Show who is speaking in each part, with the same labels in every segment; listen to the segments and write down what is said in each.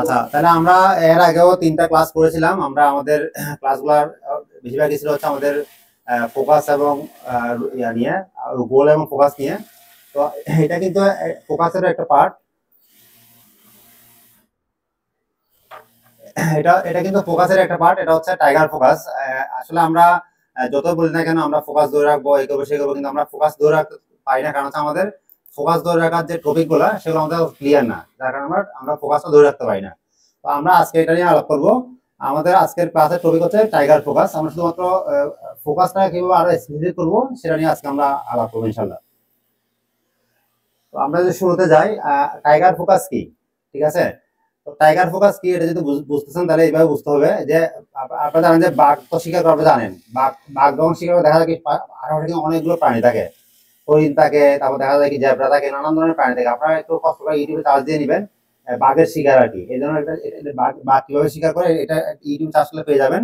Speaker 1: আচ্ছা, তাহলে আমরা এর আগেও 3টা ক্লাস করেছিলাম। আমরা আমাদের ক্লাসগুলোর বেশিরভাগই ছিল হচ্ছে আমাদের ফোকাস এবং ইয়া নিয়ে, গোল এবং ফোকাস নিয়ে। তো এটা কিন্তু ফোকাসের একটা পার্ট। এটা এটা কিন্তু ফোকাসের একটা পার্ট। এটা হচ্ছে টাইগার ফোকাস। আসলে আমরা যত বলি না কেন আমরা ফোকাস ধরে রাখবো, এই করবো সেই করবো, কিন্তু আমরা ফোকাস ধরে রাখতে পারি না, কারণ হচ্ছে আমাদের ফোকাস ধরে রাখার যে টপিক গুলা সেগুলো আমাদের ক্লিয়ার না, যার কারণে আমরা ফোকাসটা ধরে রাখতে পারি না। তো আমরা আজকে এটা নিয়ে আলাপ করবো। আমাদের আজকের ক্লাসের টপিক হচ্ছে টাইগার ফোকাস। আমরা শুধুমাত্র ফোকাসটা কিভাবে আরো স্পেসিফিক করবো সেটা নিয়ে আজকে আমরা আলাপ করবো ইনশাল্লাহ। তো আমরা যদি শুরুতে যাই, টাইগার ফোকাস কি, ঠিক আছে? তো টাইগার ফোকাস কি এটা যদি বুঝতেছেন তাহলে এইভাবে বুঝতে হবে যে আপনারা জানেন যে বাঘ তো শিকার করে, আপনারা জানেন বাঘ বাঘ যখন শিকার করে দেখা যায় কি আশেপাশে অনেকগুলো প্রাণী থাকে, হরিণ থাকে, তারপর দেখা যায় কি জেব্রা থাকে, নানান ধরনের প্রাণী থাকে। আপনারা একটু কষ্ট করে ইউটিউবে চার্জ দিয়ে নেবেন বাঘের শিকার আর কি, এই জন্য বাঘ কিভাবে শিকার করে এটা ইউটিউবে চার্জ করলে পেয়ে যাবেন।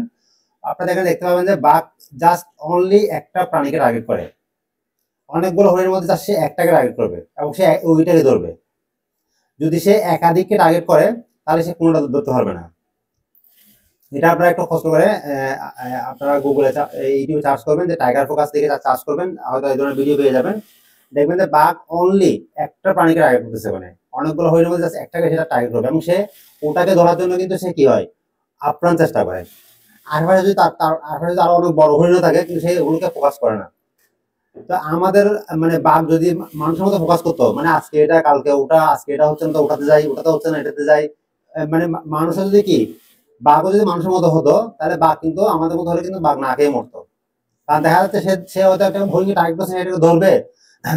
Speaker 1: আপনারা এখানে দেখতে পাবেন যে বাঘ জাস্ট অনলি একটা প্রাণীকে টার্গেট করে, অনেকগুলো হরিণের মধ্যে জাস্ট সে একটাকে টার্গেট করবে এবং সে ওইটাকে ধরবে। যদি সে একাধিককে টার্গেট করে তাহলে সে কোনোটা ধরতে পারবে না। এটা আপনারা একটু কষ্ট করে আপনারা গুগলে ইউটিউবে সার্চ করবেন যে টাইগার ফোকাস দিকে সার্চ করবেন, হয়তো এই ধরনের ভিডিও পেয়ে যাবেন। দেখবেন যে বাঘ অনলি একটা প্রাণীকে টার্গেট করতেছে, মানে অনেকগুলো হরিণের মধ্যে জাস্ট একটাকে সেটা টার্গেট করবে এবং সে ওটাকে ধরার জন্য কিন্তু সে কি হয় আপ্রাণ চেষ্টা করে। আশেপাশে যদি আশেপাশে যদি আরো অনেক বড় হরিণও থাকে কিন্তু সে ওগুলোকে ফোকাস করে না। তো আমাদের মানে বাঘ যদি মানুষের মতো ফোকাস করতো, মানে আজকে এটা কালকে ওটা, আজকে এটা হচ্ছে না তো ওটাতে যাই, ওটাতে হচ্ছে না এটাতে যাই, মানে মানুষের যদি কি বাঘও যদি মানুষের মতো হতো তাহলে বাঘ কিন্তু আমাদের মতো হলে কিন্তু বাঘ না খেয়ে মরতো। কারণ দেখা যাচ্ছে সে হয়তো একটা হরিণকে টার্গেট করছে, সেটাকে ধরবে,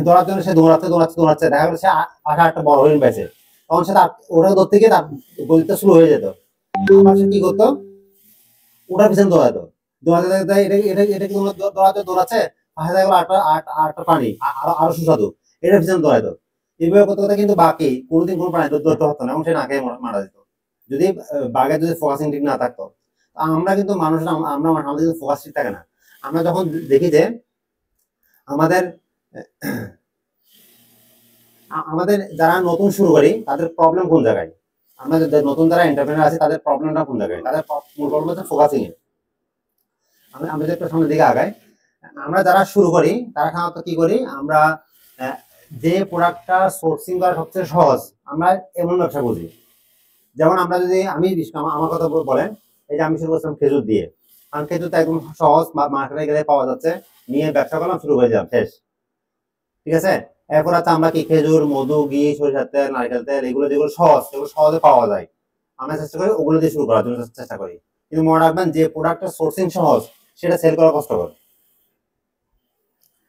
Speaker 1: ধরার জন্য সে দৌড়াচ্ছে দৌড়াচ্ছে দৌড়াচ্ছে, দেখা গেল সে পাশে একটা বড় হরিণ পেয়েছে, তখন সে ওটা ধরতে গিয়ে তার গতিটা স্লো হয়ে যেত। আবার সে কি করতো, ওটার পিছনে দৌড়াতো, দৌড়াতে এটা দৌড়াতে দৌড়াচ্ছে, পাশে দেখা গেলো আটটা প্রাণী আরো আরো সুস্বাদু, এটার পিছনে দৌড়াতো। এইভাবে করতে করতে কিন্তু বাকি কোনোদিন কোনো প্রাণী ধরতে পারতো না এবং সে না খেয়ে মারা যেত যদি বাঘের যদি ফোকাসিং ঠিক না থাকতো। আমরা কিন্তু মানুষরা আমরা আমাদের কিন্তু ফোকাস ঠিক থাকে না। আমরা যখন দেখি যে আমাদের আমাদের যারা নতুন শুরু করি তাদের প্রবলেম কোন জায়গায়, আমরা নতুন যারা এন্টারপ্রেনার আছে তাদের প্রবলেমটা কোন জায়গায়, তাদের মূল প্রবলেম হচ্ছে ফোকাসিং এ। আমি যদি একটু সামনের দিকে আগাই, আমরা যারা শুরু করি তারা সাধারণত কি করি, আমরা যে প্রোডাক্টটা সোর্সিং করা সবচেয়ে সহজ আমরা এমন ব্যবসা বুঝি। যেমন আমরা যদি আমার কথা বলেন, এই যে আমি শুরু করছিলাম খেজুর দিয়ে, কারণ খেজুরটা একদম সহজ, মার্কেটে গেলে পাওয়া যাচ্ছে, নিয়ে ব্যবসা করলাম, শুরু হয়ে যাবে, শেষ। ঠিক আছে? এরপর আছে আমরা কি খেজুর, মধু, ঘি, সরিষার তেল, নারকেল তেল, এগুলো যেগুলো সহজ, এগুলো সহজে পাওয়া যায়, আমরা চেষ্টা করি ওগুলো দিয়ে শুরু করার জন্য চেষ্টা করি। কিন্তু মনে রাখবেন যে প্রোডাক্টের সোর্সিং সহজ সেটা সেল করা কষ্টকর।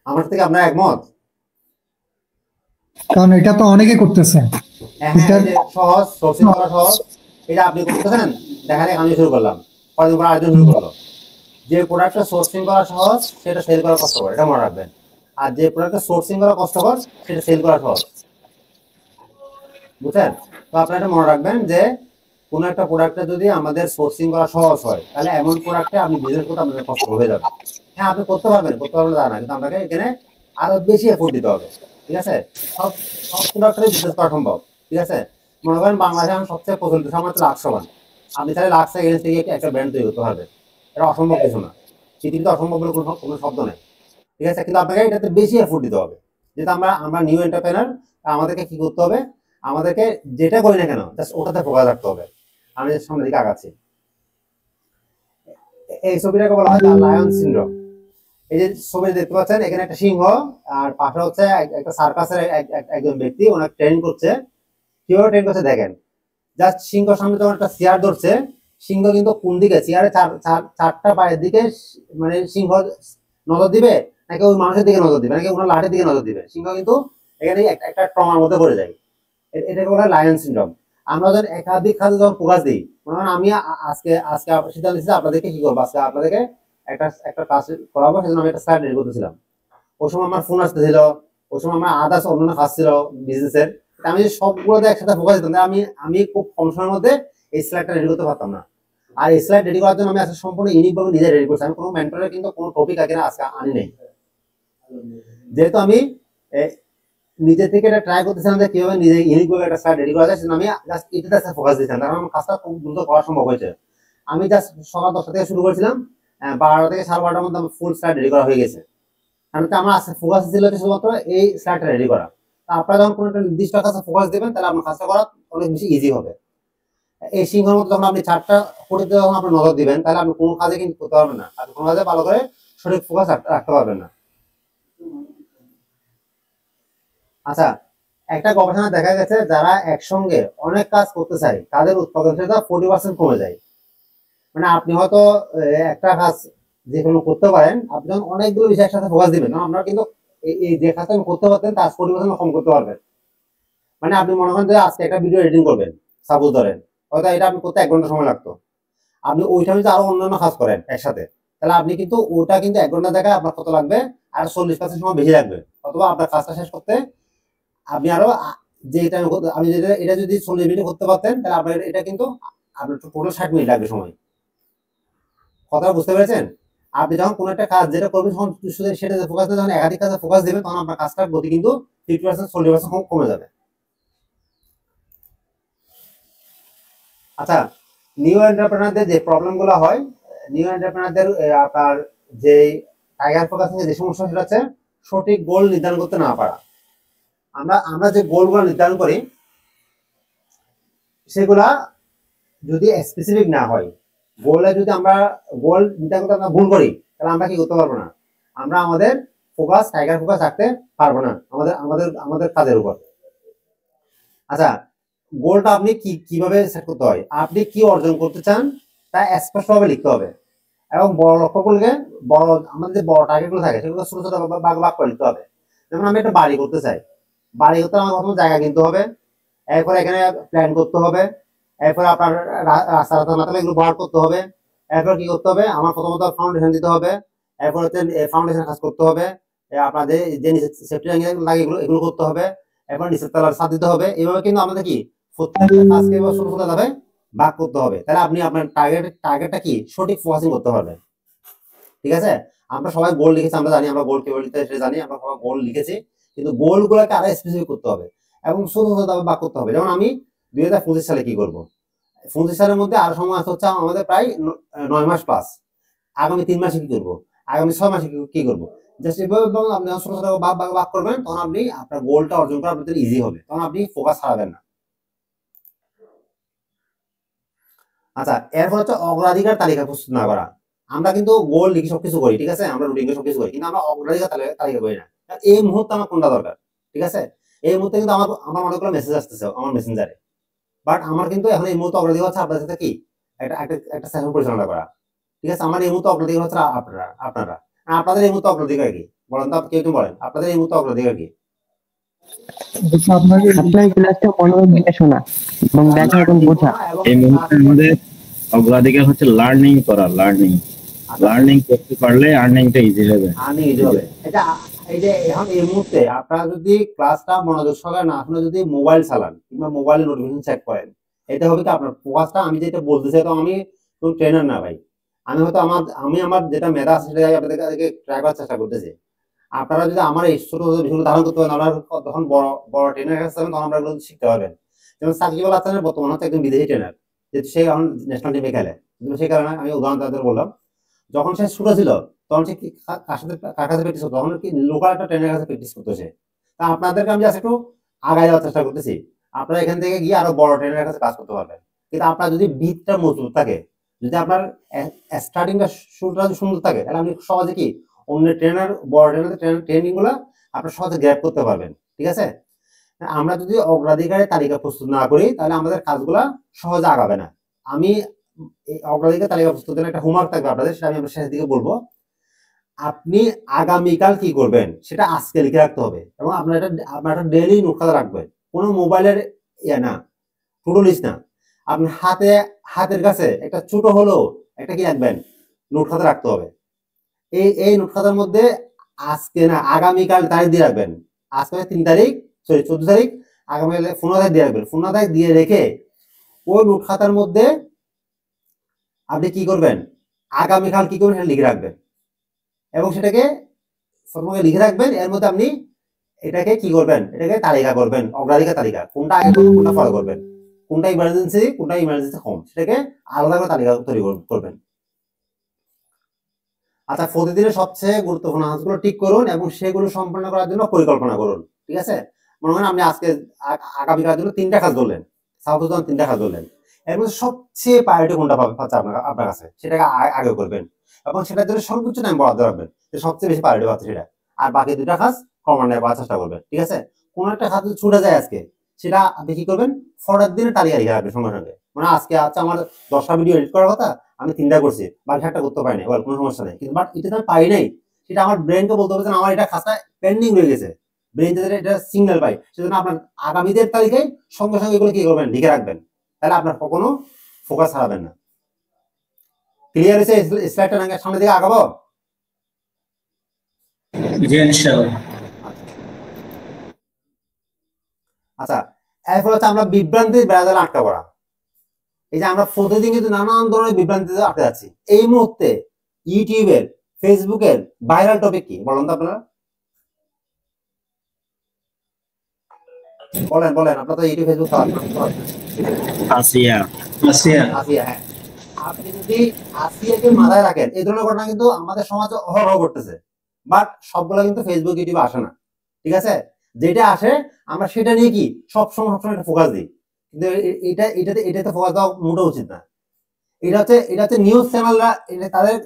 Speaker 1: আমার থেকে আপনার একমত?
Speaker 2: কারণ এটা তো অনেকে করতেছে।
Speaker 1: হ্যাঁ হ্যাঁ, এই যে সহজ, সোর্সিং করা সহজ, এটা আপনি করতেছেন, দেখা যাক আমি শুরু করলাম, কয়েকদিন পর আরেকজন শুরু করলো। যে প্রোডাক্টটা সোর্সিং করা সহজ সেটা সেল করা কষ্টকর, এটা মনে রাখবেন। আর যে প্রোডাক্টটা সোর্সিং করা কষ্টকর সেটা সেল করা সহজ, বুঝছেন? তো আপনারা এটা মনে রাখবেন যে কোনো একটা প্রোডাক্টে যদি আমাদের সোর্সিং করা সহজ হয় তাহলে এমন প্রোডাক্টে আপনি বিজনেস করতে আপনাদের কষ্ট হয়ে যাবে। হ্যাঁ, আপনি করতে পারবেন তা না, কিন্তু আপনাকে এখানে আরো বেশি এফোর্ট দিতে হবে। ঠিক আছে? সব সব প্রোডাক্টে বিজনেস করা সম্ভব। ঠিক আছে? মনে করেন বাংলাদেশে এখন সবচেয়ে প্রচলিত আমার লাক্স সাবান, আপনি তাহলে লাক্স এগেন্স থেকে একটা ব্র্যান্ড তৈরি করতে হবে, এটা অসম্ভব কিছু না। পৃথিবীতে অসম্ভব বলে কোনো শব্দ নেই। ঠিক আছে? কিন্তু আপনাকে এটাতে বেশি এফোর্ট দিতে হবে। যেহেতু আমরা নিউ এন্টারপ্রেনার, আমাদেরকে কি করতে হবে, আমাদেরকে যেটা করি না কেন জাস্ট ওটাতে ফোকাস রাখতে হবে। আমি সামনের দিকে আগাচ্ছি। এই ছবিটাকে বলা হয় লায়ন সিনড্রোম। এই যে ছবি দেখতে পাচ্ছেন, এখানে একটা সিংহ আর পাশে হচ্ছে একটা সার্কাসের একজন ব্যক্তি ওনাকে ট্রেন করছে। কিভাবে ট্রেন করছে দেখেন, জাস্ট সিংহ সামনে যখন একটা চেয়ার ধরছে, সিংহ কিন্তু কোন দিকে চেয়ারে চারটা পায়ের দিকে, মানে সিংহ নজর দিবে নাকি ওই মানুষের দিকে নজর দিবে নাকি ওনার লাঠির দিকে নজর দিবে, সিংহ কিন্তু এখানে একটা ট্রমার মধ্যে পড়ে যায়। এটাকে বলা হয় লায়ন সিনড্রোম। আমরা যখন একাধিক খাতে যখন ফোকাস দিই, মনে হয় আমি আজকে আজকে সিদ্ধান্ত নিচ্ছি আপনাদেরকে কি করবো, আজকে আপনাদেরকে একটা একটা কাজ করাবো, সেজন্য আমি একটা স্লাইড রেডি করতেছিলাম। ওই সময় আমার ফোন আসতেছিল, ওই সময় আমার আদার্স অন্যান্য কাজ ছিল বিজনেসের। আমি যদি সবগুলোতে একসাথে ফোকাস দিতাম আমি আমি খুব কম সময়ের মধ্যে এই স্লাইডটা রেডি করতে পারতাম না। আর এই স্লাইড রেডি করার জন্য আমি আজকে সম্পূর্ণ ইউনিক ভাবে নিজে রেডি করছি, আমি কোনো মেন্টরের কিন্তু কোনো টপিক আগে আজকে আনি নেই। যেহেতু আমি নিজে থেকে এটা ট্রাই করতেছিলাম যে কিভাবে নিজে ইউনিক ভাবে একটা স্লাইড রেডি করা যায়, সেজন্য আমি জাস্ট এটাতে ফোকাস দিয়েছিলাম, কারণ আমার কাজটা খুব দ্রুত করা সম্ভব হয়েছে। আমি জাস্ট সকাল 10টা থেকে শুরু করেছিলাম, 12টা থেকে 12:30টার মধ্যে আমার ফুল স্লাইড রেডি করা হয়ে গেছে। কারণ আমার ফোকাস ছিল শুধুমাত্র এই স্লাইডটা রেডি করা। আপনারা যখন কোনো একটা নির্দিষ্ট কাজে ফোকাস দেবেন, তাহলে আপনার কাজটা করা অনেক বেশি ইজি হবে। এই সিংহের মতো যখন আপনি 4টা কোটিতে যখন আপনি নজর দিবেন, তাহলে আপনি কোনো কাজে কিন্তু করতে পারবেন না, আপনি কোনো কাজে ভালো করে সঠিক ফোকাস রাখতে পারবেন না। আচ্ছা, একটা গবেষণা দেখা গেছে যারা একসঙ্গে অনেক কাজ করতে চায় তাদের উৎপাদনশীলতা 40% কমে যায়। মানে আপনি হয়তো একটা কাজ যে কোনো করতে পারেন, আপনি যখন অনেকগুলো বিষয় একসাথে ফোকাস দিবেন, আপনার কিন্তু এই যে কাজটা আপনি করতে পারতেন তার 40% কম করতে পারবেন। মানে আপনি মনে করেন যে আজকে একটা ভিডিও এডিটিং করবেন, সাপোজ ধরেন, হয়তো এটা আপনি করতে 1 ঘন্টা সময় লাগতো, আপনি ওইটা যদি আরো অন্যান্য কাজ করেন একসাথে, তাহলে আপনি কিন্তু ওটা কিন্তু 1 ঘন্টা জায়গায় আপনার কত লাগবে, আর 40% সময় বেশি লাগবে। অথবা আপনার কাজটা শেষ করতে আপনি আরো যে এটা আমি এটা যদি 40 মিনিট করতে পারতেন, তাহলে আপনার এটা কিন্তু আপনার টোটাল 60 মিনিট লাগবে সময়। কথা বুঝতে পেরেছেন? আপনি যখন কোনো একটা কাজ যেটা করবেন, তখন সেটা ফোকাস দিয়ে যখন একাধিক কাজে ফোকাস দিবেন, তখন আপনার কাজটার গতি কিন্তু 50% 40% কমে যাবে। আচ্ছা, নিউ এন্টারপ্রেনারদের যে প্রবলেমগুলো হয়, নিউ এন্টারপ্রেনারদের আপনার যে টাইগার ফোকাসিং যে সমস্যা, সেটা হচ্ছে সঠিক গোল নির্ধারণ করতে না পারা। আমরা যে গোলগুলো নির্ধারণ করি, সেগুলা যদি স্পেসিফিক না হয়, গোলে যদি আমরা গোল নির্ধারণ করতে আমরা ভুল করি, তাহলে আমরা কি করতে পারবো না, আমরা আমাদের ফোকাস টাইগার ফোকাস রাখতে পারবো না আমাদের আমাদের আমাদের কাজের উপর। আচ্ছা, গোলটা আপনি কিভাবে সেট করতে হয়, আপনি কি অর্জন করতে চান তা স্পষ্টভাবে লিখতে হবে, এবং বড় লক্ষ্যগুলোকে বড়, আমাদের যে বড় টার্গেটগুলো থাকে সেগুলো ছোট ছোট ভাগ ভাগ করে লিখতে হবে। যেমন আমি একটা বাড়ি করতে চাই, বাড়ি করতে আমার প্রথম জায়গা কিনতে হবে, এরপর এখানে প্ল্যান করতে হবে, এরপর আপনার রাস্তা না থাকলে এগুলো বার করতে হবে, এরপর কি করতে হবে, আমার প্রথমত ফাউন্ডেশন দিতে হবে, এরপর হচ্ছে ফাউন্ডেশন কাজ করতে হবে, আপনাদের যে সেফটি লাগে এগুলো করতে হবে, এরপর নিচের তলার ছাদ দিতে হবে। এইভাবে কিন্তু আমাদের কি প্রত্যেকটা কাজকে ছোট ছোট ধাপে ভাগ করতে হবে, তাহলে আপনি আপনার টার্গেটটা কি সঠিক ফোকাসিং করতে পারবেন। ঠিক আছে, আমরা সবাই গোল লিখেছি, আমরা জানি আমরা গোল কিভাবে লিখতে হয় সেটা জানি, আমরা সবাই গোল লিখেছি, কিন্তু গোলগুলোকে আরো স্পেসিফিক করতে হবে এবং ছোট ছোট ধাপে ভাগ করতে হবে। যেমন আমি 2025 সালে কি করব, 25 সালের মধ্যে আরো সময় আছে হচ্ছে আমাদের প্রায় 9 মাস প্লাস। আগামী 3 মাসে কি করবো, আগামী 6 মাসে কি করবো, জাস্ট এভাবে আপনি ছোট ছোট ভাগ করবেন, তখন আপনি আপনার গোলটা অর্জন করা আপনাদের ইজি হবে, তখন আপনি ফোকাস হারাবেন না। আচ্ছা, এরপর হচ্ছে অগ্রাধিকার তালিকা প্রস্তুত না করা। আমরা কিন্তু গোল লিখে সবকিছু করি, ঠিক আছে, আমরা রুটিনে সবকিছু করি, কিন্তু আমরা অগ্রাধিকার তালিকা করি না। এই মুহূর্তে আমার কোনটা দরকার, ঠিক আছে, এই মুহূর্তে কিন্তু আমার আমার অনেকগুলো মেসেজ আসতেছে আমার মেসেঞ্জারে, বাট আমার কিন্তু এখন এই মুহূর্তে অগ্রাধিকার হচ্ছে আপনাদের সাথে কি একটা একটা একটা সেশন পরিচালনা করা। ঠিক আছে, আমার এই মুহূর্তে অগ্রাধিকার হচ্ছে আপনারা আপনাদের এই মুহূর্তে অগ্রাধিকার কি বলেন তো, কেউ একটু বলেন আপনাদের এই মুহূর্তে অগ্রাধিকার কি?
Speaker 2: আপনার ক্লাসটা মনোযোগ দিয়ে শোনা এবং দেখা এবং বোঝা।
Speaker 3: এই মুহূর্তে আমাদের অগ্রাধিকার হচ্ছে লার্নিং করা, লার্নিং করতে পারলে আর্নিংটা ইজি হবে।
Speaker 1: এটা এই যে এখন এই মুহূর্তে আপনারা যদি ক্লাসটা মনোযোগ সহকারে না শুনে যদি মোবাইল চালান কিংবা মোবাইলে নোটিফিকেশন চেক করেন, এটা হবে কি আপনার ফোকাসটা, আমি যেটা বলতে চাই, তো আমি কোন ট্রেনার না ভাই, আমি হয়তো আমার যেটা মেধা আছে সেটা আপনাদেরকে ট্রাই করার চেষ্টা করতেছি। আপনারা যদি আমার এই ছোট ছোট বিষয়গুলো ধারণ করতে পারেন, আপনারা তখন বড় বড় ট্রেনার কাছে যাবেন, তখন আমরা এগুলো শিখতে পারবেন। যেমন সাকিব আল হাসানের বর্তমানে হচ্ছে একজন বিদেশি ট্রেনার, যেহেতু সে এখন ন্যাশনাল টিমে খেলে, সেই কারণে আমি উদাহরণ তাদের বললাম। যখন সে ছোট ছিল তখন সে কার কাছে প্র্যাকটিস করতো, তখন কি লোকাল একটা ট্রেনারের কাছে প্র্যাকটিস করতো সে। তা আপনাদেরকে আমি জাস্ট একটু আগায় যাওয়ার চেষ্টা করতেছি, আপনারা এখান থেকে গিয়ে আরো বড় ট্রেনারের কাছে কাজ করতে পারবেন। কিন্তু আপনার যদি ভিতটা মজবুত থাকে, যদি আপনার স্টার্টিংটা শুরুটা সুন্দর থাকে, তাহলে আপনি সহজে কি অন্য ট্রেনার বড় ট্রেনার ট্রেনিং গুলা আপনার সহজে গ্র্যাব করতে পারবেন। ঠিক আছে, আমরা যদি অগ্রাধিকারের তালিকা প্রস্তুত না করি, তাহলে আমাদের কাজগুলা সহজে আগাবে না। আমি অগ্রাধিকার তালিকা প্রস্তুতের একটা হোমওয়ার্ক থাকবে আপনাদের, সেটা আমি আপনার শেষের দিকে বলবো। আপনি আগামীকাল কি করবেন সেটা আজকে লিখে রাখতে হবে, এবং আপনার একটা ডেইলি নোট খাতা রাখবেন, কোনো মোবাইলের না, টু ডু লিস্ট না, আপনার হাতের কাছে একটা ছোট হলেও একটা কি রাখবেন, নোট খাতা রাখতে হবে। এই নোট খাতার মধ্যে আজকে না আগামীকাল তারিখ দিয়ে রাখবেন, আজকে 3 তারিখ, সরি 14 তারিখ, আগামীকাল 15 তারিখ দিয়ে রাখবেন। 15 তারিখ দিয়ে রেখে ওই নোট খাতার মধ্যে আপনি কি করবেন, আগামীকাল কি করবেন সেটা লিখে রাখবেন, এবং সেটাকে লিখে রাখবেন। এর মধ্যে আপনি এটাকে কি করবেন, এটাকে তালিকা করবেন, অগ্রাধিকার তালিকা, কোনটা আগে করবেন কোনটা পরে করবেন, কোনটা ইমার্জেন্সি কম, সেটাকে আলাদা করে তালিকা তৈরি করবেন। আচ্ছা, প্রতিদিনের সবচেয়ে গুরুত্বপূর্ণ কাজগুলো ঠিক করুন এবং সেগুলো সম্পন্ন করার জন্য পরিকল্পনা করুন। ঠিক আছে, মনে করেন আপনি আজকে আগামীকালের জন্য 3টা কাজ ধরলেন, সাপোজ 3টা কাজ ধরলেন, এর মধ্যে সবচেয়ে প্রায়োরিটি কোনটা পাচ্ছে আপনার কাছে, সেটাকে আগে করবেন এবং সেটার জন্য সর্বোচ্চ টাইম বরাদ্দ রাখবেন, যে সবচেয়ে বেশি প্রায়োরিটি পাচ্ছে সেটা। আর বাকি 2টা কাজ ক্রমান্বয়ে করার চেষ্টা করবেন। ঠিক আছে, কোন একটা কাজ যদি ছুটে যায় আজকে, সেটা আপনি কি করবেন, পরের দিনে তালিকা লিখে রাখবেন সঙ্গে সঙ্গে। মানে আজকে আমার 10টা ভিডিও এডিট করার কথা, আমি 3টা করছি, বাকি 7টা করতে পারি না, বল কোনো সমস্যা নেই, কিন্তু বাট এটা তো আমি পারি নাই, সেটা আমার ব্রেনকে বলতে হবে যে আমার এটা কাজটা পেন্ডিং রয়ে গেছে, ব্রেন যাতে এটা সিগন্যাল পাই, সেজন্য আপনার আগামীদের তালিকায় সঙ্গে সঙ্গে এগুলো কি করবেন, লিখে রাখবেন, তাহলে আপনার কখনো ফোকাস হারাবেন না। ক্লিয়ার হয়েছে? স্লাইডটা নাকি সামনের দিকে আগাবো?
Speaker 4: জি ইনশাআল্লাহ।
Speaker 1: আচ্ছা, এরপর হচ্ছে আমরা বিভ্রান্তির বেড়াজালে আটকা পড়া। এই যে আমরা প্রতিদিন কিন্তু নানান ধরনের বিভ্রান্তিতে আটকে যাচ্ছি। এই মুহূর্তে ইউটিউবের, ফেসবুকের ভাইরাল টপিক কি বলেন তো আপনারা? বলেন আপনারা তো ইউটিউব ফেসবুক
Speaker 3: আসিয়া
Speaker 1: আসিয়া, হ্যাঁ। আপনি যদি আসিয়াকে মাথায় রাখেন, এই ধরনের ঘটনা কিন্তু আমাদের সমাজে অহরহ ঘটতেছে, বাট সবগুলো কিন্তু ফেসবুক ইউটিউবে আসে না। ঠিক আছে, যেটা আসে আমরা সেটা নিয়ে কি সবসময় একটা ফোকাস দিই, কিন্তু এটাতে ফোকাস দেওয়া মোটেও উচিত না। এটা হচ্ছে নিউজ চ্যানেলরা তাদের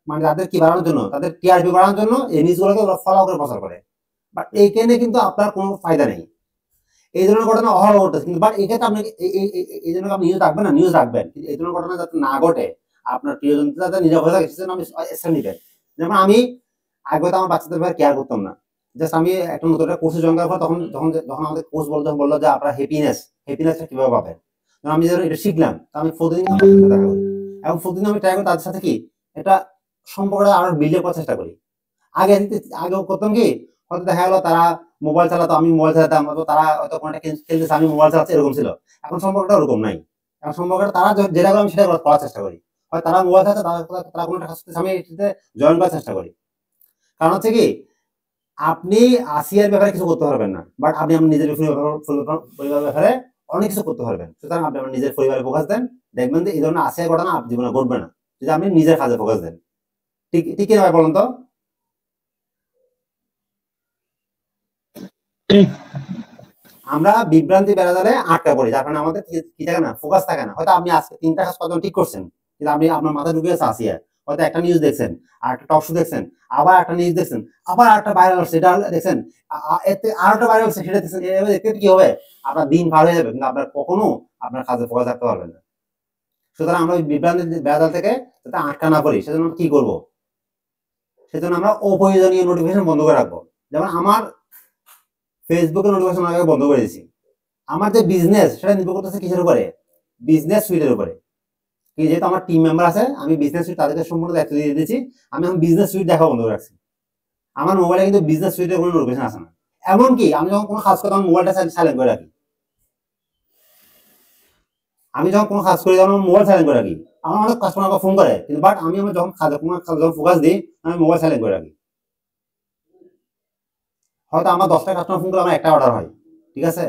Speaker 1: মানে তাদের কি বাড়ানোর জন্য, তাদের টিআরপি বাড়ানোর জন্য এই নিউজগুলোকে ফলো করে প্রচার করে, বাট এইখানে কিন্তু আপনার কোনো ফায়দা নেই। এই ধরনের ঘটনা অহরহ ঘটতেছে, কিন্তু বাট এক্ষেত্রে আপনি এই জন্য আপনি নিউজ রাখবেন না, নিউজ রাখবেন, কিন্তু এই ধরনের ঘটনা যাতে না ঘটে, আপনার প্রিয়জন যাতে নিরাপদ থাকে সেজন্য আপনি স্টেপ নিবেন। যেমন আমি আগে তো আমার বাচ্চাদের ব্যাপারে কেয়ার করতাম না, জাস্ট আমি একটা নতুন একটা কোর্সে জয়েন করার পর তখন যখন যখন আমাদের কোর্স বললো যে আপনারা হ্যাপিনেসটা কিভাবে পাবেন, আমি যখন এটা শিখলাম, আমি প্রতিদিন দেখা করি এবং প্রতিদিন আমি ট্রাই করি তাদের সাথে কি একটা সম্পর্কটা আরো বিল্ড করার চেষ্টা করি। আগে করতাম কি, হয়তো দেখা গেলো তারা মোবাইল চালাতো, আমি মোবাইল চালাতাম, তারা হয়তো কোনো একটা খেলতেছে, আমি মোবাইল চালাচ্ছি, এরকম ছিল। এখন সম্পর্কটা ওরকম নাই। এখন সম্পর্কটা তারা যেটা করে আমি সেটা করার চেষ্টা করি, হয় তারা মোবাইল চালাচ্ছে, তারা কোনো একটা কাজ করতেছে, আমি এটাতে জয়েন করার চেষ্টা করি। কারণ হচ্ছে কি, আপনি আসিয়ার ব্যাপারে কিছু করতে পারবেন না, বাট আপনি আপনার নিজের পরিবারের ব্যাপারে অনেক কিছু করতে পারবেন। সুতরাং আপনি আপনার নিজের পরিবারে ফোকাস দেন, দেখবেন যে এই ধরনের আসিয়া ঘটনা আপনার জীবনে ঘটবে না, যদি আপনি নিজের কাজে ফোকাস দেন। ঠিক ঠিক কিনা ভাই বলুন তো? আমরা বিভ্রান্তি বেড়াজালে আটকা পড়ি, যার কারণে আমাদের কি থাকে না, ফোকাস থাকে না। হয়তো আপনি আজকে 3টা কাজ কত ঠিক করছেন, কিন্তু আপনি আপনার মাথায় ঢুকে গেছে আসিয়া, হয়তো একটা নিউজ দেখছেন, আর একটা টক শো দেখছেন, আবার একটা নিউজ দেখছেন, আবার একটা ভাইরাল হচ্ছে সেটা দেখছেন, এতে আর একটা ভাইরাল হচ্ছে সেটা দেখছেন, এভাবে দেখতে কি হবে, আপনার দিন পার হয়ে যাবে, কিন্তু আপনার কখনো আপনার কাজে ফোকাস রাখতে পারবেন না। সুতরাং আমরা ওই বিভ্রান্তি বেড়াজাল থেকে যাতে আটকা না পড়ি, সেজন্য কি করব, সেজন্য আমরা অপ্রয়োজনীয় নোটিফিকেশন বন্ধ করে রাখবো। যেমন আমার ফেসবুকের নোটিফিকেশন আগে বন্ধ করে দিয়েছি। আমার যে বিজনেস, সেটা নির্ভর করতেছে কিসের উপরে, বিজনেস সুইটের উপরে। যেহেতু আমার টিম মেম্বার আছে, আমি বিজনেস সুইট তাদেরকে সম্পূর্ণ দায়িত্ব দিয়ে দিয়েছি, আমি এখন বিজনেস সুইট দেখা বন্ধ করে রাখছি। আমার মোবাইলে কিন্তু বিজনেস সুইটের কোনো নোটিফিকেশন আসে না। এমনকি আমি যখন কোনো কাজ করি তখন মোবাইলটা সাইলেন্ট করে রাখি। আমি যখন কোনো কাজ করি তখন মোবাইল সাইলেন্ট করে রাখি। আমার অনেক কাস্টমারকে ফোন করে, কিন্তু বাট আমি আমার যখন কোনো কাজ যখন ফোকাস দিই, আমি মোবাইল সাইলেন্ট করে রাখি। হয়তো আমার 10টা কাস্টমার ফোন করে আমার একটা অর্ডার হয়, ঠিক আছে,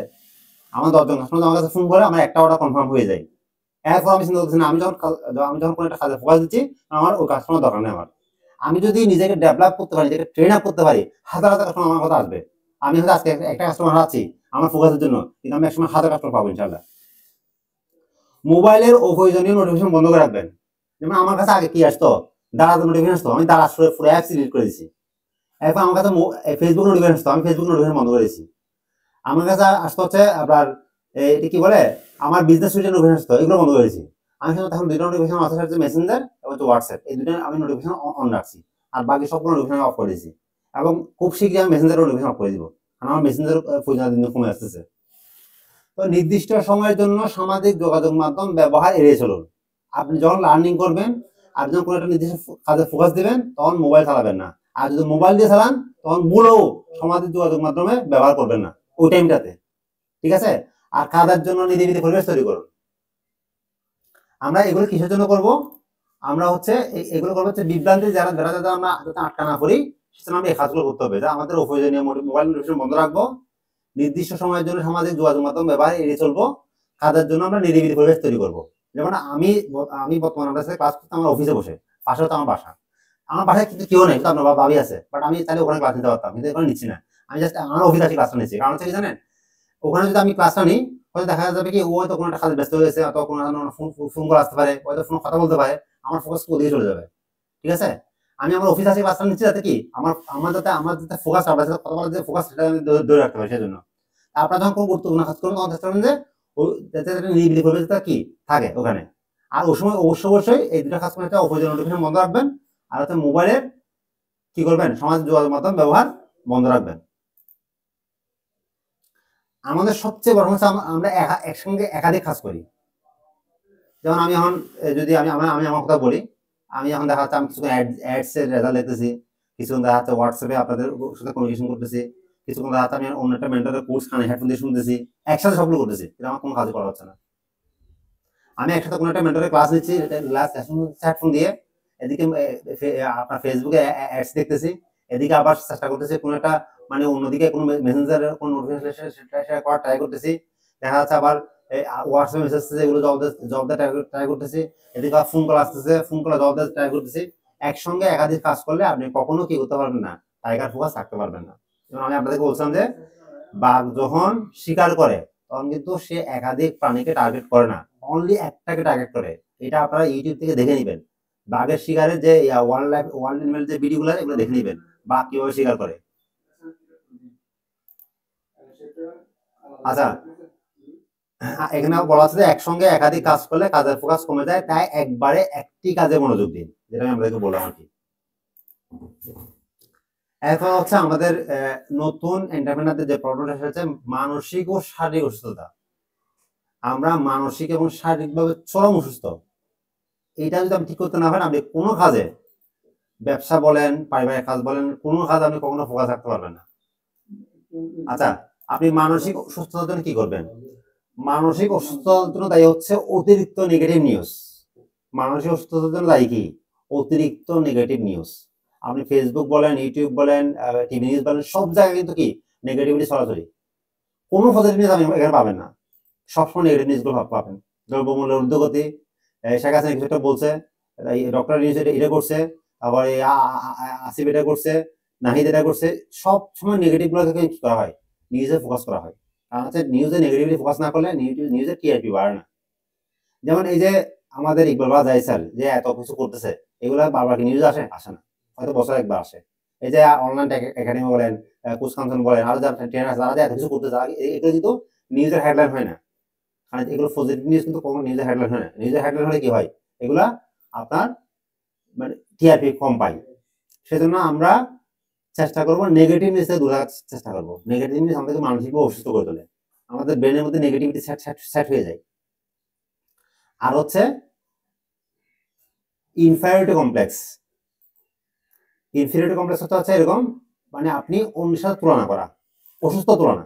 Speaker 1: আমার 10জন কাস্টমার আমার কাছে ফোন করে আমার একটা অর্ডার কনফার্ম হয়ে যায়। এরপর আমি চিন্তা করতেছি না, আমি যখন কোনো একটা কাজে ফোকাস দিচ্ছি, আমার ওই কাস্টমার দরকার নেই। আমি যদি নিজেকে ডেভেলপ করতে পারি, নিজেকে ট্রেন আপ করতে পারি, হাজার হাজার কাস্টমার আমার কথা আসবে। আমি হয়তো আজকে একটা কাস্টমার হারাচ্ছি আমার ফোকাসের জন্য, কিন্তু আমি একসময় হাজার কাস্টমার পাবো ইনশাল্লাহ। মোবাইলের অপ্রয়োজনীয় নোটিফিকেশন বন্ধ করে রাখবেন। যেমন আমার কাছে আগে কি আসতো, দাঁড়াতে নোটিফিকেশন আসতো, আমি দাঁড়া পুরো অ্যাপস ডিলিট করে দিচ্ছি। এরপর আমার কাছে ফেসবুক নোটিফিকেশন আসতো, আমি ফেসবুক নোটিফিকেশন বন্ধ করে দিচ্ছি। আমার কাছে আসতো হচ্ছে আপনার এটি কি বলে, আমার বিজনেস সুইটের নোটিফিকেশন আসতো, এগুলো বন্ধ করেছি। আমি এখন 2টা নোটিফিকেশন আছে, হচ্ছে মেসেঞ্জার এবং হোয়াটসঅ্যাপ, এই 2টা আমি নোটিফিকেশন অন রাখছি, আর বাকি সবগুলো নোটিফিকেশন অফ করে দিয়েছি। এবং খুব শীঘ্রই আমি মেসেঞ্জার নোটিফিকেশন অফ করে দিব, কারণ আমার মেসেঞ্জার প্রয়োজন দিন কমে আসতেছে। তো নির্দিষ্ট সময়ের জন্য সামাজিক যোগাযোগ মাধ্যম ব্যবহার এড়িয়ে চলুন। আপনি যখন লার্নিং করবেন, আপনি যখন কোনো একটা নির্দিষ্ট কাজে ফোকাস দিবেন, তখন মোবাইল চালাবেন না। আর যদি মোবাইল দিয়ে চালান, তখন মূলও সামাজিক যোগাযোগ মাধ্যমে ব্যবহার করবেন না ওই টাইমটাতে, ঠিক আছে। আর কাজের জন্য নিরিবিলি পরিবেশ তৈরি করুন। আমরা এগুলো কিসের জন্য করব, আমরা হচ্ছে এগুলো করবো হচ্ছে বিভ্রান্তি যারা আমরা যাতে আটকা না করি, সেজন্য আমরা এই কাজগুলো করতে হবে, যে আমাদের অপ্রয়োজনীয় মোবাইল নোটিফিকেশন বন্ধ রাখবো, নির্দিষ্ট সময়ের জন্য সামাজিক যোগাযোগ মাধ্যম ব্যবহার এড়িয়ে চলবো, কাজের জন্য আমরা নিরিবিলি পরিবেশ তৈরি করবো। যেমন আমি বর্তমানে আপনার সাথে ক্লাস করতে আমার অফিসে বসে, পাশে হচ্ছে আমার বাসা, আমার বাসায় কিন্তু কেউ নেই, আপনার ভাবি আছে, বাট আমি চাইলে ওখানে ক্লাস নিতে পারতাম, কিন্তু ওখানে নিচ্ছি না, আমি জাস্ট আমার অফিসে আসি ক্লাসটা নিচ্ছি। কারণ হচ্ছে কি জানেন, ওখানে যদি আমি ক্লাসটা নিই, হয়তো দেখা যাবে কি ও হয়তো কোনো একটা কাজে ব্যস্ত হয়ে গেছে, অথবা কোনো ফোন কল আসতে পারে, হয়তো ফোন কথা বলতে পারে, আমার ফোকাস ওদিকে চলে যাবে। ঠিক আছে, আমি আমার অফিসে আসি ক্লাসটা নিচ্ছি, যাতে কি আমার যাতে ফোকাস, আপনার সাথে কথা বলার যে ফোকাস, সেটা আমি ধরে রাখতে পারি। সেজন্য আপনারা যখন কোনো গুরুত্বপূর্ণ কাজ করবেন, তখন চেষ্টা করবেন যে যাতে নিরিবিলি পরিবেশটা কি থাকে ওখানে। আর ওই সময় অবশ্যই এই দুটো কাজ করে অপ্রয়োজনীয় নোটিফিকেশন বন্ধ রাখবেন, আর হচ্ছে মোবাইলের কি করবেন, সামাজিক যোগাযোগ মাধ্যম ব্যবহার বন্ধ রাখবেন। আমাদের সবচেয়ে বড় সমস্যা, আমরা একসঙ্গে একাধিক কাজ করি। যেমন আমি এখন যদি আমি আমার কথা বলি, আমি এখন দেখা যাচ্ছে আমি কিছুক্ষণ অ্যাডস এর রেজাল্ট দেখতেছি, কিছুক্ষণ দেখা যাচ্ছে হোয়াটসঅ্যাপে আপনাদের সাথে কমিউনিকেশন করতেছি, কিছুক্ষণ দেখা যাচ্ছে আমি অন্য একটা মেন্টরের কোর্স কানে হেডফোন দিয়ে শুনতেছি, একসাথে সবগুলো করতেছি, কিন্তু আমার কোনো কাজ করা হচ্ছে না। আমি একসাথে কোনো একটা মেন্টরের ক্লাস নিচ্ছি হেডফোন দিয়ে, এদিকে আপনার ফেসবুকে অ্যাডস দেখতেছি, এদিকে আবার চেষ্টা করতেছি কোনো একটা মানে অন্যদিকে কোনো মেসেঞ্জারের কোনো নোটিফিকেশন শেয়ার করার ট্রাই করতেছি, দেখা যাচ্ছে আবার হোয়াটসঅ্যাপ মেসেজ এগুলো জব দেওয়ার ট্রাই করতেছি, এদিকে ফোন কল আসতেছে, ফোন কলে জব দেওয়ার ট্রাই করতেছি। একসঙ্গে একাধিক কাজ করলে আপনি কখনো কি করতে পারবেন না, টাইগার ফোকাস থাকতে পারবেন না। যেমন আমি আপনাদেরকে বলছিলাম যে বাঘ যখন শিকার করে, তখন কিন্তু সে একাধিক প্রাণীকে টার্গেট করে না, অনলি একটাকে টার্গেট করে। এটা আপনারা ইউটিউব থেকে দেখে নেবেন, বাঘের শিকারের যে ওয়ার্ল্ড অ্যানিমেল যে ভিডিওগুলো, এগুলো দেখে নেবেন, বাঘ কিভাবে শিকার করে। আচ্ছা, এখানে বলা আছে যে একসঙ্গে একাধিক কাজ করলে কাজের ফোকাস কমে যায়, তাই একবারে একটি কাজে মনোযোগ দিন, যেটা আমি আপনাদেরকে বললাম আর কি। এখন হচ্ছে আমাদের নতুন এন্টারপ্রেনারদের যে প্রবলেমটা, সেটা হচ্ছে মানসিক ও শারীরিক অসুস্থতা। আমরা মানসিক এবং শারীরিকভাবে চরম অসুস্থ। এইটা যদি আপনি ঠিক করতে না পারেন, আপনি কোনো কাজে, ব্যবসা বলেন, পারিবারিক কাজ বলেন, কোনো কাজে আপনি কখনো ফোকাস রাখতে পারবেন না। আচ্ছা, আপনি মানসিক অসুস্থতার জন্য কি করবেন? মানসিক অসুস্থতার জন্য দায়ী হচ্ছে অতিরিক্ত নেগেটিভ নিউজ। মানসিক অসুস্থতার জন্য দায়ী কি? অতিরিক্ত নেগেটিভ নিউজ। আপনি ফেসবুক বলেন, ইউটিউব বলেন, টিভি নিউজ বলেন, সব জায়গায় কিন্তু কি নেগেটিভিটি ছড়াছড়ি। কোনো পজিটিভ নিউজ আপনি এখানে পাবেন না, সবসময় নেগেটিভ নিউজগুলো পাবেন। দ্রব্যমূল্যের ঊর্ধ্বগতি, শেখ হাসিনা কিছু একটা বলছে, ডক্টর নিউজ এটা করছে, আবার আসিফ এটা করছে, নাহিদ এটা করছে, সব সময় নেগেটিভ গুলোকে কি করা হয়, নিউজে ফোকাস করা হয়। কারণ হচ্ছে নিউজে নেগেটিভলি ফোকাস না করলে নিউজের টিআরপি বাড়ে না। যেমন এই যে আমাদের ইকবাল বা জাইসাল যে এত কিছু করতেছে, এগুলা বারবার কি নিউজ আসে? আসে না, হয়তো বছর একবার আসে। এই যে অনলাইন একাডেমি বলেন, কোচ কাঞ্চন বলেন, আরো যারা ট্রেনার যারা এত কিছু করতেছে, এগুলো কিন্তু নিউজের হেডলাইন হয় না। কারণ এগুলো পজিটিভ নিউজ কিন্তু কখনো নিউজের হেডলাইন হয় না। নিউজের হেডলাইন হলে কি হয়, এগুলা আপনার মানে টিআরপি কম পাই। সেজন্য আমরা চেষ্টা করবো নেগেটিভ নিউজ থেকে দূরে রাখার চেষ্টা করবো। নেগেটিভ নিউজ আমাদেরকে মানসিকভাবে অসুস্থ করে তোলে, আমাদের ব্রেনের মধ্যে নেগেটিভিটি সেট হয়ে যায়। আর হচ্ছে ইনফেরিয়রিটি কমপ্লেক্স। ইনফেরিয়রিটি কমপ্লেক্স হচ্ছে এরকম, মানে আপনি অন্যের সাথে তুলনা করা, অসুস্থ তুলনা।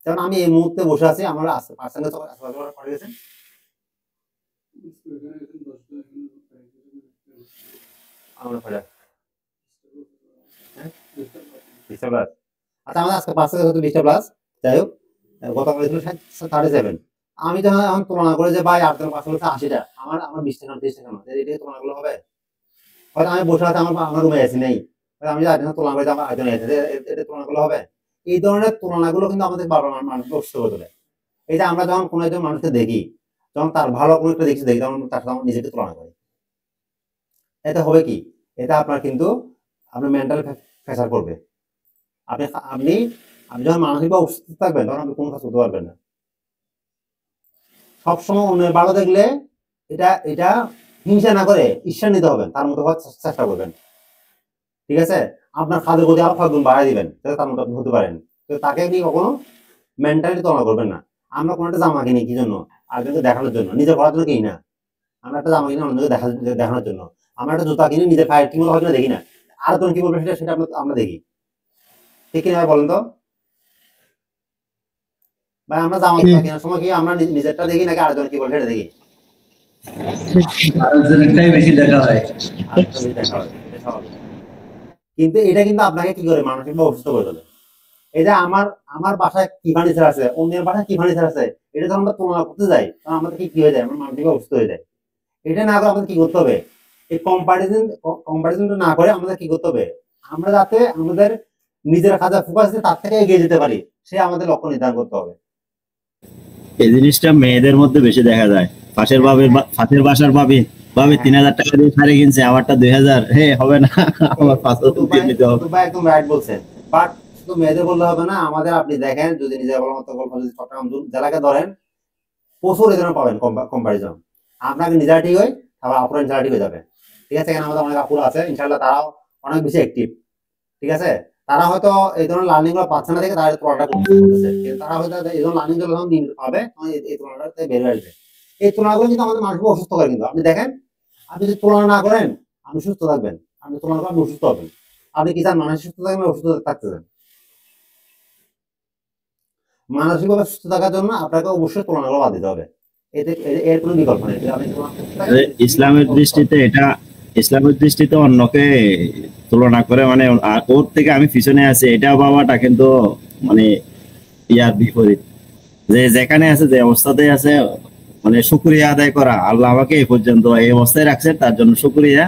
Speaker 1: যেমন আমি এই মুহূর্তে বসে আছি, আমার পার্সেন্টেজ পড়ে গেছে, আচ্ছা আমাদের আজকে পার্সেন্টেজ হচ্ছে 20টা প্লাস, যাই হোক গতকাল ছিল 37। আমি যখন এখন তুলনা করে যে ভাই 8 জন পাস করেছে 80টা, আমার 20টা কেন 30টা কেন, এটা তুলনা করলে হবে? হয়তো আমি বসে আছি, আমার রুমে আছি নেই, আমি যে 8 জন তুলনা করে আমার 8 জন আছে, এটা তুলনা করলে হবে? এই ধরনের তুলনাগুলো কিন্তু আমাদের বারবার মানুষকে অসুস্থ করে তোলে। এই যে আমরা যখন কোনো একজন মানুষকে দেখি, যখন তার ভালো কোনো একটা দেখি তখন তার সাথে নিজেকে তুলনা করি, এটা হবে কি, এটা আপনার কিন্তু আপনার মেন্টাল প্রেসার করবে। আপনি আপনি আপনি যখন মানসিকভাবে অসুস্থ থাকবেন, তখন আপনি কোনো কাজ করতে পারবেন না। সবসময় অন্যের ভালো দেখলে এটা হিংসা না করে ঈর্ষা নিতে হবে, তার মতো হওয়ার চেষ্টা করবেন। ঠিক আছে, আপনার খাদের গতি আরো 5 গুণ বাড়াই দিবেন, যাতে তার মতো আপনি হতে পারেন। তো তাকে কি কখনো মেন্টালি তুলনা করবেন না। আমরা কোনো একটা জামা কিনি কি জন্য? আরেকজনকে দেখানোর জন্য, নিজে পড়ার জন্য কিনি না। আমরা একটা জামা কিনি অন্যকে দেখানোর জন্য। আমরা একটা জুতা কিনি নিজের পায়ের ঠিক মতো হয়তো দেখি না, আরেকজন কি বলবে সেটা আমরা দেখি। ঠিক কিনা বলেন তো ভাই? আমরা জামা কেনার সময় কি আমরা নিজেরটা দেখি নাকি আরেকজন কি বলে সেটা দেখি?
Speaker 4: আরেকজনেরটাই বেশি দেখা হয়।
Speaker 1: কিন্তু এটা কিন্তু আপনাকে কি করে মানসিকভাবে অসুস্থ করে তোলে। এই যে আমার আমার বাসায় কি ফার্নিচার আছে, অন্যের বাসায় কি ফার্নিচার আছে, এটা যখন আমরা তুলনা করতে যাই তখন আমাদের কি হয়ে যায়, আমরা মানসিকভাবে অসুস্থ হয়ে যায়। এটা না করে আমাদের কি করতে হবে, এই কম্পারিজনটা না করে আমাদের কি করতে হবে, আমরা যাতে আমাদের নিজের কাজে ফোকাস দিয়ে তার থেকে এগিয়ে যেতে পারি, সে আমাদের লক্ষ্য নির্ধারণ করতে হবে।
Speaker 3: এই জিনিসটা মেয়েদের মধ্যে বেশি দেখা যায়। পাশের বাসার ভাবি 3,000 টাকা দিয়ে শাড়ি কিনছে, আমারটা 2,000, হে হবে না, আমার 500 দিয়ে নিতে হবে।
Speaker 1: ভাই একদম রাইট বলছেন। বাট শুধু মেয়েদের বললে হবে না, আমাদের আপনি দেখেন যদি নিজের বলার মতো গল্প যদি চট্টগ্রাম জেলাকে ধরেন, প্রচুর এই ধরনের পাবেন কম্পারিজন। আপনাকে নিজেরা ঠিক হয়, তারপর আপুরা নিজেরা ঠিক হয়ে যাবে। ঠিক আছে, এখানে আমাদের অনেক আপুরা আছে ইনশাল্লাহ, তারাও অনেক বেশি অ্যাক্টিভ। ঠিক আছে, তারা হয়তো এই ধরনের লার্নিং গুলো পাচ্ছে না দেখে তারা তুলনাটা করতেছে, কিন্তু তারা হয়তো এই ধরনের লার্নিং গুলো যখন নিয়মিত পাবে তখন এই তুলনাটা বের হয়ে আসবে। এই তুলনাগুলো কিন্তু আমাদের মানুষকে অসুস্থ করে। কিন্তু আপনি দেখেন, আপনি যদি তুলনা না করেন আপনি সুস্থ থাকবেন, আপনি তুলনা করেন অসুস্থ হবেন। আপনি কি চান মানসিক সুস্থ থাকবেন, অসুস্থ থাকতে চান? মানসিকভাবে সুস্থ থাকার জন্য আপনাকে অবশ্যই তুলনাগুলো বাদ দিতে হবে, এতে এর কোনো বিকল্প নেই। যদি আপনি তুলনা করতে থাকেন,
Speaker 3: ইসলামের দৃষ্টিতে অন্যকে তুলনা করে মানে ওর থেকে আমি পিছনে আছি, এটা বাবাটা কিন্তু মানে ইয়ার বিপরীত। যে যেখানে আছে, যে অবস্থাতে আছে, মানে শুকরিয়া আদায় করা, আল্লাহ আমাকে এই পর্যন্ত এই অবস্থায় রাখছে, তার জন্য শুকরিয়া।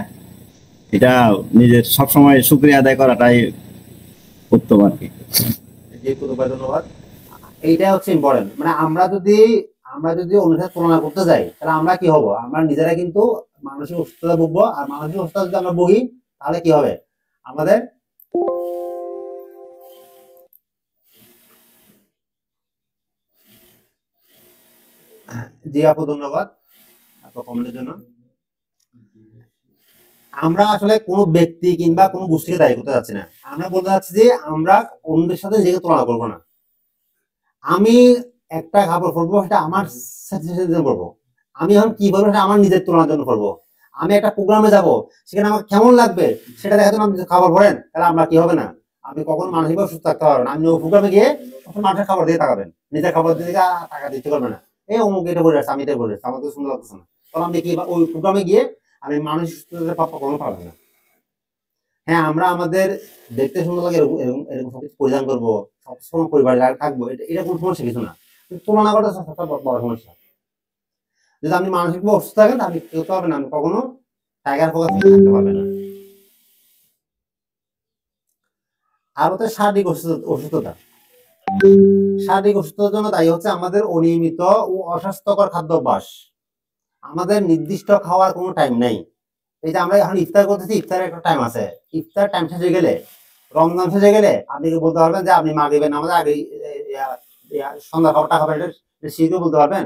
Speaker 3: এটা নিজের সবসময় শুকরিয়া আদায় করাটাই উত্তম আর কি।
Speaker 1: ধন্যবাদ। এইটা হচ্ছে ইম্পর্টেন্ট। মানে আমরা যদি অন্যের সাথে তুলনা করতে যাই তাহলে আমরা কি হব, আমরা নিজেরা কিন্তু মানসিক অসুস্থতা ভুগবো। আর মানসিক অসুস্থতা যদি আমরা ভুগি তাহলে কি হবে, আমাদের জি আপু ধন্যবাদ আপনার কমেন্টের জন্য। আমরা আসলে কোনো ব্যক্তি কিংবা কোনো গোষ্ঠীকে দায়ী করতে যাচ্ছি না, আমরা বলতে চাচ্ছি যে আমরা অন্যদের সাথে নিজেকে তুলনা করবো না। আমি একটা কাপড় পরবো, সেটা আমার স্যাটিসফ্যাকশনের পরবো। আমি এখন কি করবো, সেটা আমার নিজের তুলনার জন্য করবো। আমি একটা প্রোগ্রামে যাব, সেখানে আমার কেমন লাগবে সেটা দেখার জন্য আপনি খাবার পরেন, তাহলে আমরা কি হবে না, আপনি কখন মানসিকভাবে সুস্থ থাকতে পারবেন। আপনি ওই প্রোগ্রামে গিয়ে তখন মানুষের খাবার দিয়ে তাকাবেন, নিজের খাবার দিয়ে টাকা দিতে পারবে না। এই অমুক এটা বলে আসছে, আমি এটা বলে আসছি, আমার তো সুন্দর লাগতেছে না। তখন আপনি কি ওই প্রোগ্রামে গিয়ে আমি মানসিক সুস্থতার প্রাপ্য কখনো পাবেন না। হ্যাঁ, আমরা আমাদের দেখতে সুন্দর লাগে এরকম এরকম এরকম সবকিছু পরিধান করবো, সবসময় পরিবারে থাকবো, এটা কোনো সমস্যা কিছু না। কিন্তু তুলনা করাটা সবটা বড় সমস্যা। যদি আপনি মানসিকভাবে অসুস্থ থাকেন আপনি কি করতে পারবেন না, আপনি কখনো টাইগার ফোকাস থাকতে পারবেন না। আর হচ্ছে শারীরিক অসুস্থতা। শারীরিক অসুস্থতার জন্য দায়ী হচ্ছে আমাদের অনিয়মিত ও অস্বাস্থ্যকর খাদ্যাভ্যাস। আমাদের নির্দিষ্ট খাওয়ার কোনো টাইম নেই। এই যে আমরা এখন ইফতার করতেছি, ইফতারের একটা টাইম আছে। ইফতার টাইম শেষ হয়ে গেলে, রমজান শেষ হয়ে গেলে আপনি কি বলতে পারবেন যে আপনি মাগরিবের নামাজে আগে সন্ধ্যা খাবারটা খাবেন, এটা শীঘ্র বলতে পারবেন?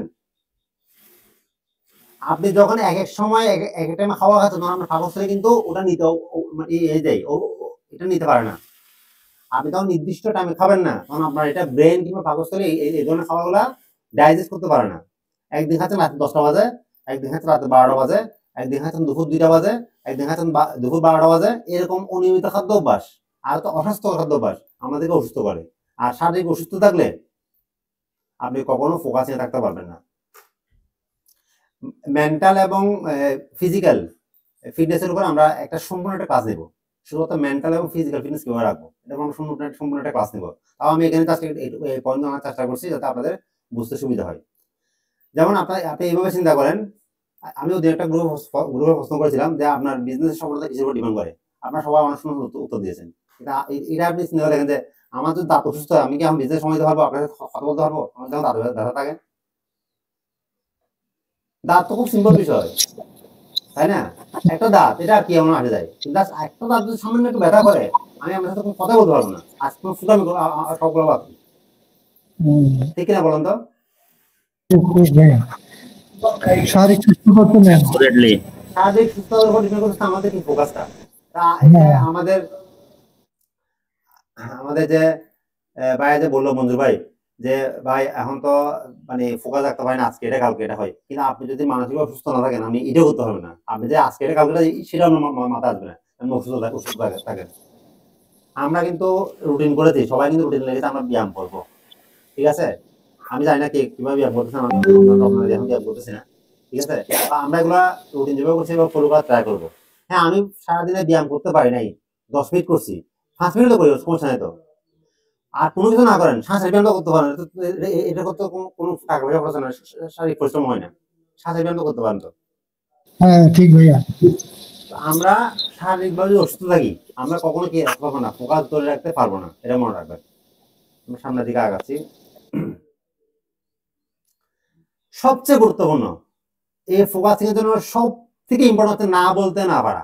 Speaker 1: আপনি যখন এক এক সময় এক এক টাইমে খাওয়া খাচ্ছেন তখন আপনার পাকস্থলী কিন্তু ওটা নিতে এটা নিতে পারে না। আপনি তখন নির্দিষ্ট টাইমে খাবেন না, তখন আপনার এটা ব্রেন কিংবা পাকস্থলী এই ধরনের খাওয়াগুলা ডাইজেস্ট করতে পারে না। একদিন খাচ্ছেন রাত 10টা বাজে, একদিন খাচ্ছেন রাত 12টা বাজে, একদিন খাচ্ছেন দুপুর 2টা বাজে, একদিন খাচ্ছেন দুপুর 12টা বাজে। এরকম অনিয়মিত খাদ্য অভ্যাস আর তো অস্বাস্থ্যকর খাদ্য অভ্যাস আমাদেরকে অসুস্থ করে। আর শারীরিক অসুস্থ থাকলে আপনি কখনো ফোকাস নিয়ে থাকতে পারবেন না। মেন্টাল এবং ফিজিক্যাল ফিটনেসের উপর আমরা সম্পূর্ণ একটা ক্লাস নেব। শুধুমাত্র মেন্টাল এবং ফিজিক্যাল ফিটনেস কিভাবে রাখবো এটা আমরা সম্পূর্ণ একটা ক্লাস নেব। তাও আমি এখানে আজকে পয়েন্ট জানার চেষ্টা করছি যাতে আপনাদের বুঝতে সুবিধা হয়। যেমন আপনি এইভাবে চিন্তা করেন, আমিও দু একটা গ্রুপে প্রশ্ন করেছিলাম যে আপনার বিজনেসের সফলতা কিসের উপর ডিপেন্ড করে। আপনারা সবাই অনেক সময় উত্তর দিয়েছেন। এটা আপনি চিন্তা করে দেখেন যে আমার যদি দাঁত অসুস্থ হয় আমি কি এখন বিজনেস সময় দিতে পারবো, আপনার কথা বলতে পারবো? আমার যখন দাঁত ব্যথা থাকে, দাঁত তো খুব সিম্পল বিষয়, তাই না? একটা দাঁত এটা কি এমন আসে যায়, কিন্তু একটা দাঁত যদি সামান্য একটু ব্যথা করে আমি আপনার সাথে কোনো কথা বলতে পারবো না। আজকে সুগামি সবগুলো বাদ, ঠিক কিনা বলেন তো?
Speaker 2: শারীরিক সুস্থতার জন্য
Speaker 1: শারীরিক সুস্থতার উপর ডিপেন্ড করছে আমাদের কি ফোকাসটা। আমাদের যে ভাই যে বললো মঞ্জুর ভাই যে ভাই এখন তো মানে ফোকাস রাখতে পারেন আজকে এটা কালকে এটা হয়, কিন্তু আপনি যদি মানসিকভাবে সুস্থ না থাকেন আপনি এটাও করতে পারবেন না। আপনি যে আজকে এটা কালকে সেটা আপনার মাথা আসবে না, অসুস্থ থাকেন। আমরা কিন্তু রুটিন করেছি, সবাই কিন্তু রুটিন লেগেছে আমরা ব্যায়াম করবো, ঠিক আছে? আমি জানি না কিভাবে ব্যায়াম করতেছেন, এখন ব্যায়াম করতেছি না, ঠিক আছে? আমরা এগুলা রুটিন যেভাবে করছি এবার ফলো করার ট্রাই করবো। হ্যাঁ, আমি সারাদিনে ব্যায়াম করতে পারি নাই, 10 মিনিট করছি, 5 মিনিটও করি, সমস্যা নাই তো। আর কোনো কিছু না করেন, শ্বাসের ব্যায়াম করতে পারেন, এটা করতে কোনো টাকা পয়সা খরচ হয় না, শারীরিক পরিশ্রম হয় না, শ্বাসের ব্যায়াম করতে পারেন তো।
Speaker 4: হ্যাঁ ঠিক ভাইয়া।
Speaker 1: তো আমরা শারীরিকভাবে যদি অসুস্থ থাকি, আমরা কখনো কি পারবো না, ফোকাস ধরে রাখতে পারবো না, এটা মনে রাখবেন। আমি সামনের দিকে আগাচ্ছি। সবচেয়ে গুরুত্বপূর্ণ এই ফোকাসিং এর জন্য সব থেকে ইম্পর্টেন্ট হচ্ছে না বলতে না পারা।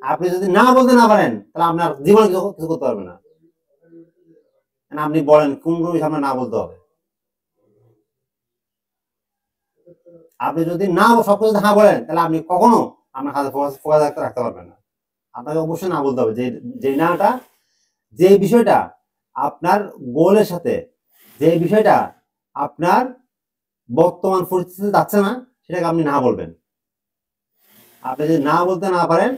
Speaker 1: আপনি যদি না বলতে না পারেন, তাহলে আপনার জীবনে কিছু করতে পারবেন না। আপনি বলেন কোন কোন বিষয়ে আপনার না বলতে হবে। আপনি যদি না সবকিছু হ্যাঁ বলেন, তাহলে আপনি কখনো আপনার কাছে ফোকাস রাখতে পারবেন না। আপনাকে অবশ্যই না বলতে হবে, যে নাটা, যে বিষয়টা আপনার গোলের সাথে, যে বিষয়টা আপনার বর্তমান পরিস্থিতিতে যাচ্ছে না, সেটাকে আপনি না বলবেন। আপনি যদি না বলতে না পারেন,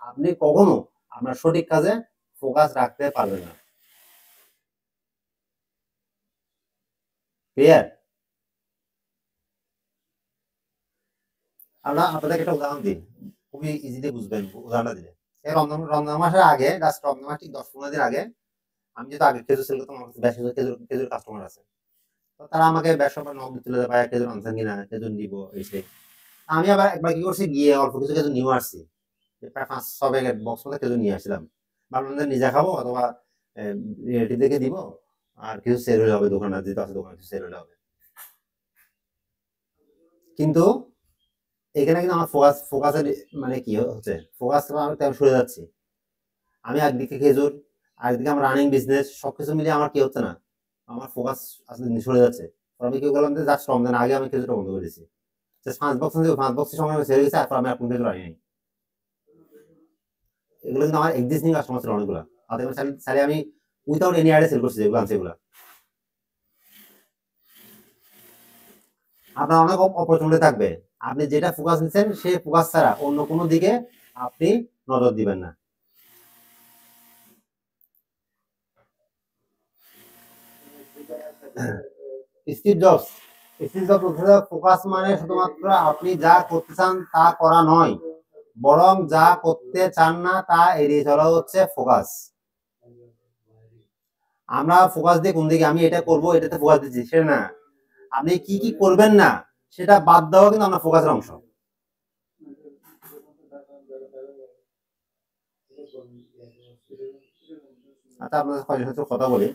Speaker 1: আপনি কখনো আপনার সঠিক কাজে ফোকাস রাখতে পারবেন না। ক্লিয়ার? আমরা আপনাদেরকে একটা উদাহরণ দিই, খুবই ইজিলি বুঝবেন উদাহরণটা দিলে। এই রমজান মাসের আগে, জাস্ট রমজান মাস ঠিক 10-15 দিন আগে, আমি যেহেতু আগে খেজুর সেল করতাম, আমার কাছে বেশ খেজুর কাস্টমার আছে। তো তারা আমাকে ব্যবসা নক তুলে দেয়, ভাই খেজুর আনছেন কিনা, খেজুর নিব এই সেই। আমি আবার একবার কি করছি, গিয়ে অল্প কিছু খেজুর নিয়ে আসছি, প্রায় 5-6 ব্যাগের বক্স মধ্যে খেজুর নিয়ে আসছিলাম। ভাবলাম যে নিজে খাবো অথবা রিলেটিভদেরকে দিব, আর কিছু সেল হলে হবে, দোকানে যেহেতু আছে দোকানে কিছু সেল হলে হবে। কিন্তু এখানে কিন্তু আমার ফোকাসের মানে কি হচ্ছে, ফোকাস আমি সরে যাচ্ছি। আমি একদিকে খেজুর, আরেকদিকে আমার রানিং বিজনেস, সবকিছু মিলিয়ে আমার কি হচ্ছে না, আমার ফোকাস আসলে সরে যাচ্ছে। আমি কি করলাম যে জাস্ট রমজান আগে আমি খেজুরটা বন্ধ করে দিয়েছি। 5 বক্সের সময় আমি ছেড়ে গেছি, আর আমি এখন খেজুর আনি নাই। এগুলো কিন্তু আমার এক্সিস্টিং কাস্টমার ছিল অনেকগুলো, আর স্যারে আমি উইথাউট এনি আইডিয়া সেল করছি যেগুলো আনছে এগুলো। আপনার অনেক অপরচুনিটি থাকবে, আপনি যেটা ফোকাস নিচ্ছেন সেই ফোকাস ছাড়া অন্য কোনো দিকে আপনি নজর দিবেন না। স্টিভ জবস বলছিল, ফোকাস মানে শুধুমাত্র আপনি যা করতে চান তা করা নয়, বরং যা করতে চান না তা এড়িয়ে চলা হচ্ছে ফোকাস। আমরা ফোকাস দিয়ে কোন দিকে, আমি এটা করবো এটাতে ফোকাস দিচ্ছি, সেটা না। আপনি কি কি করবেন না সেটা বাদ দেওয়া কিন্তু আপনার ফোকাসের অংশ। আচ্ছা, আপনাদের সাথে কথা বলি।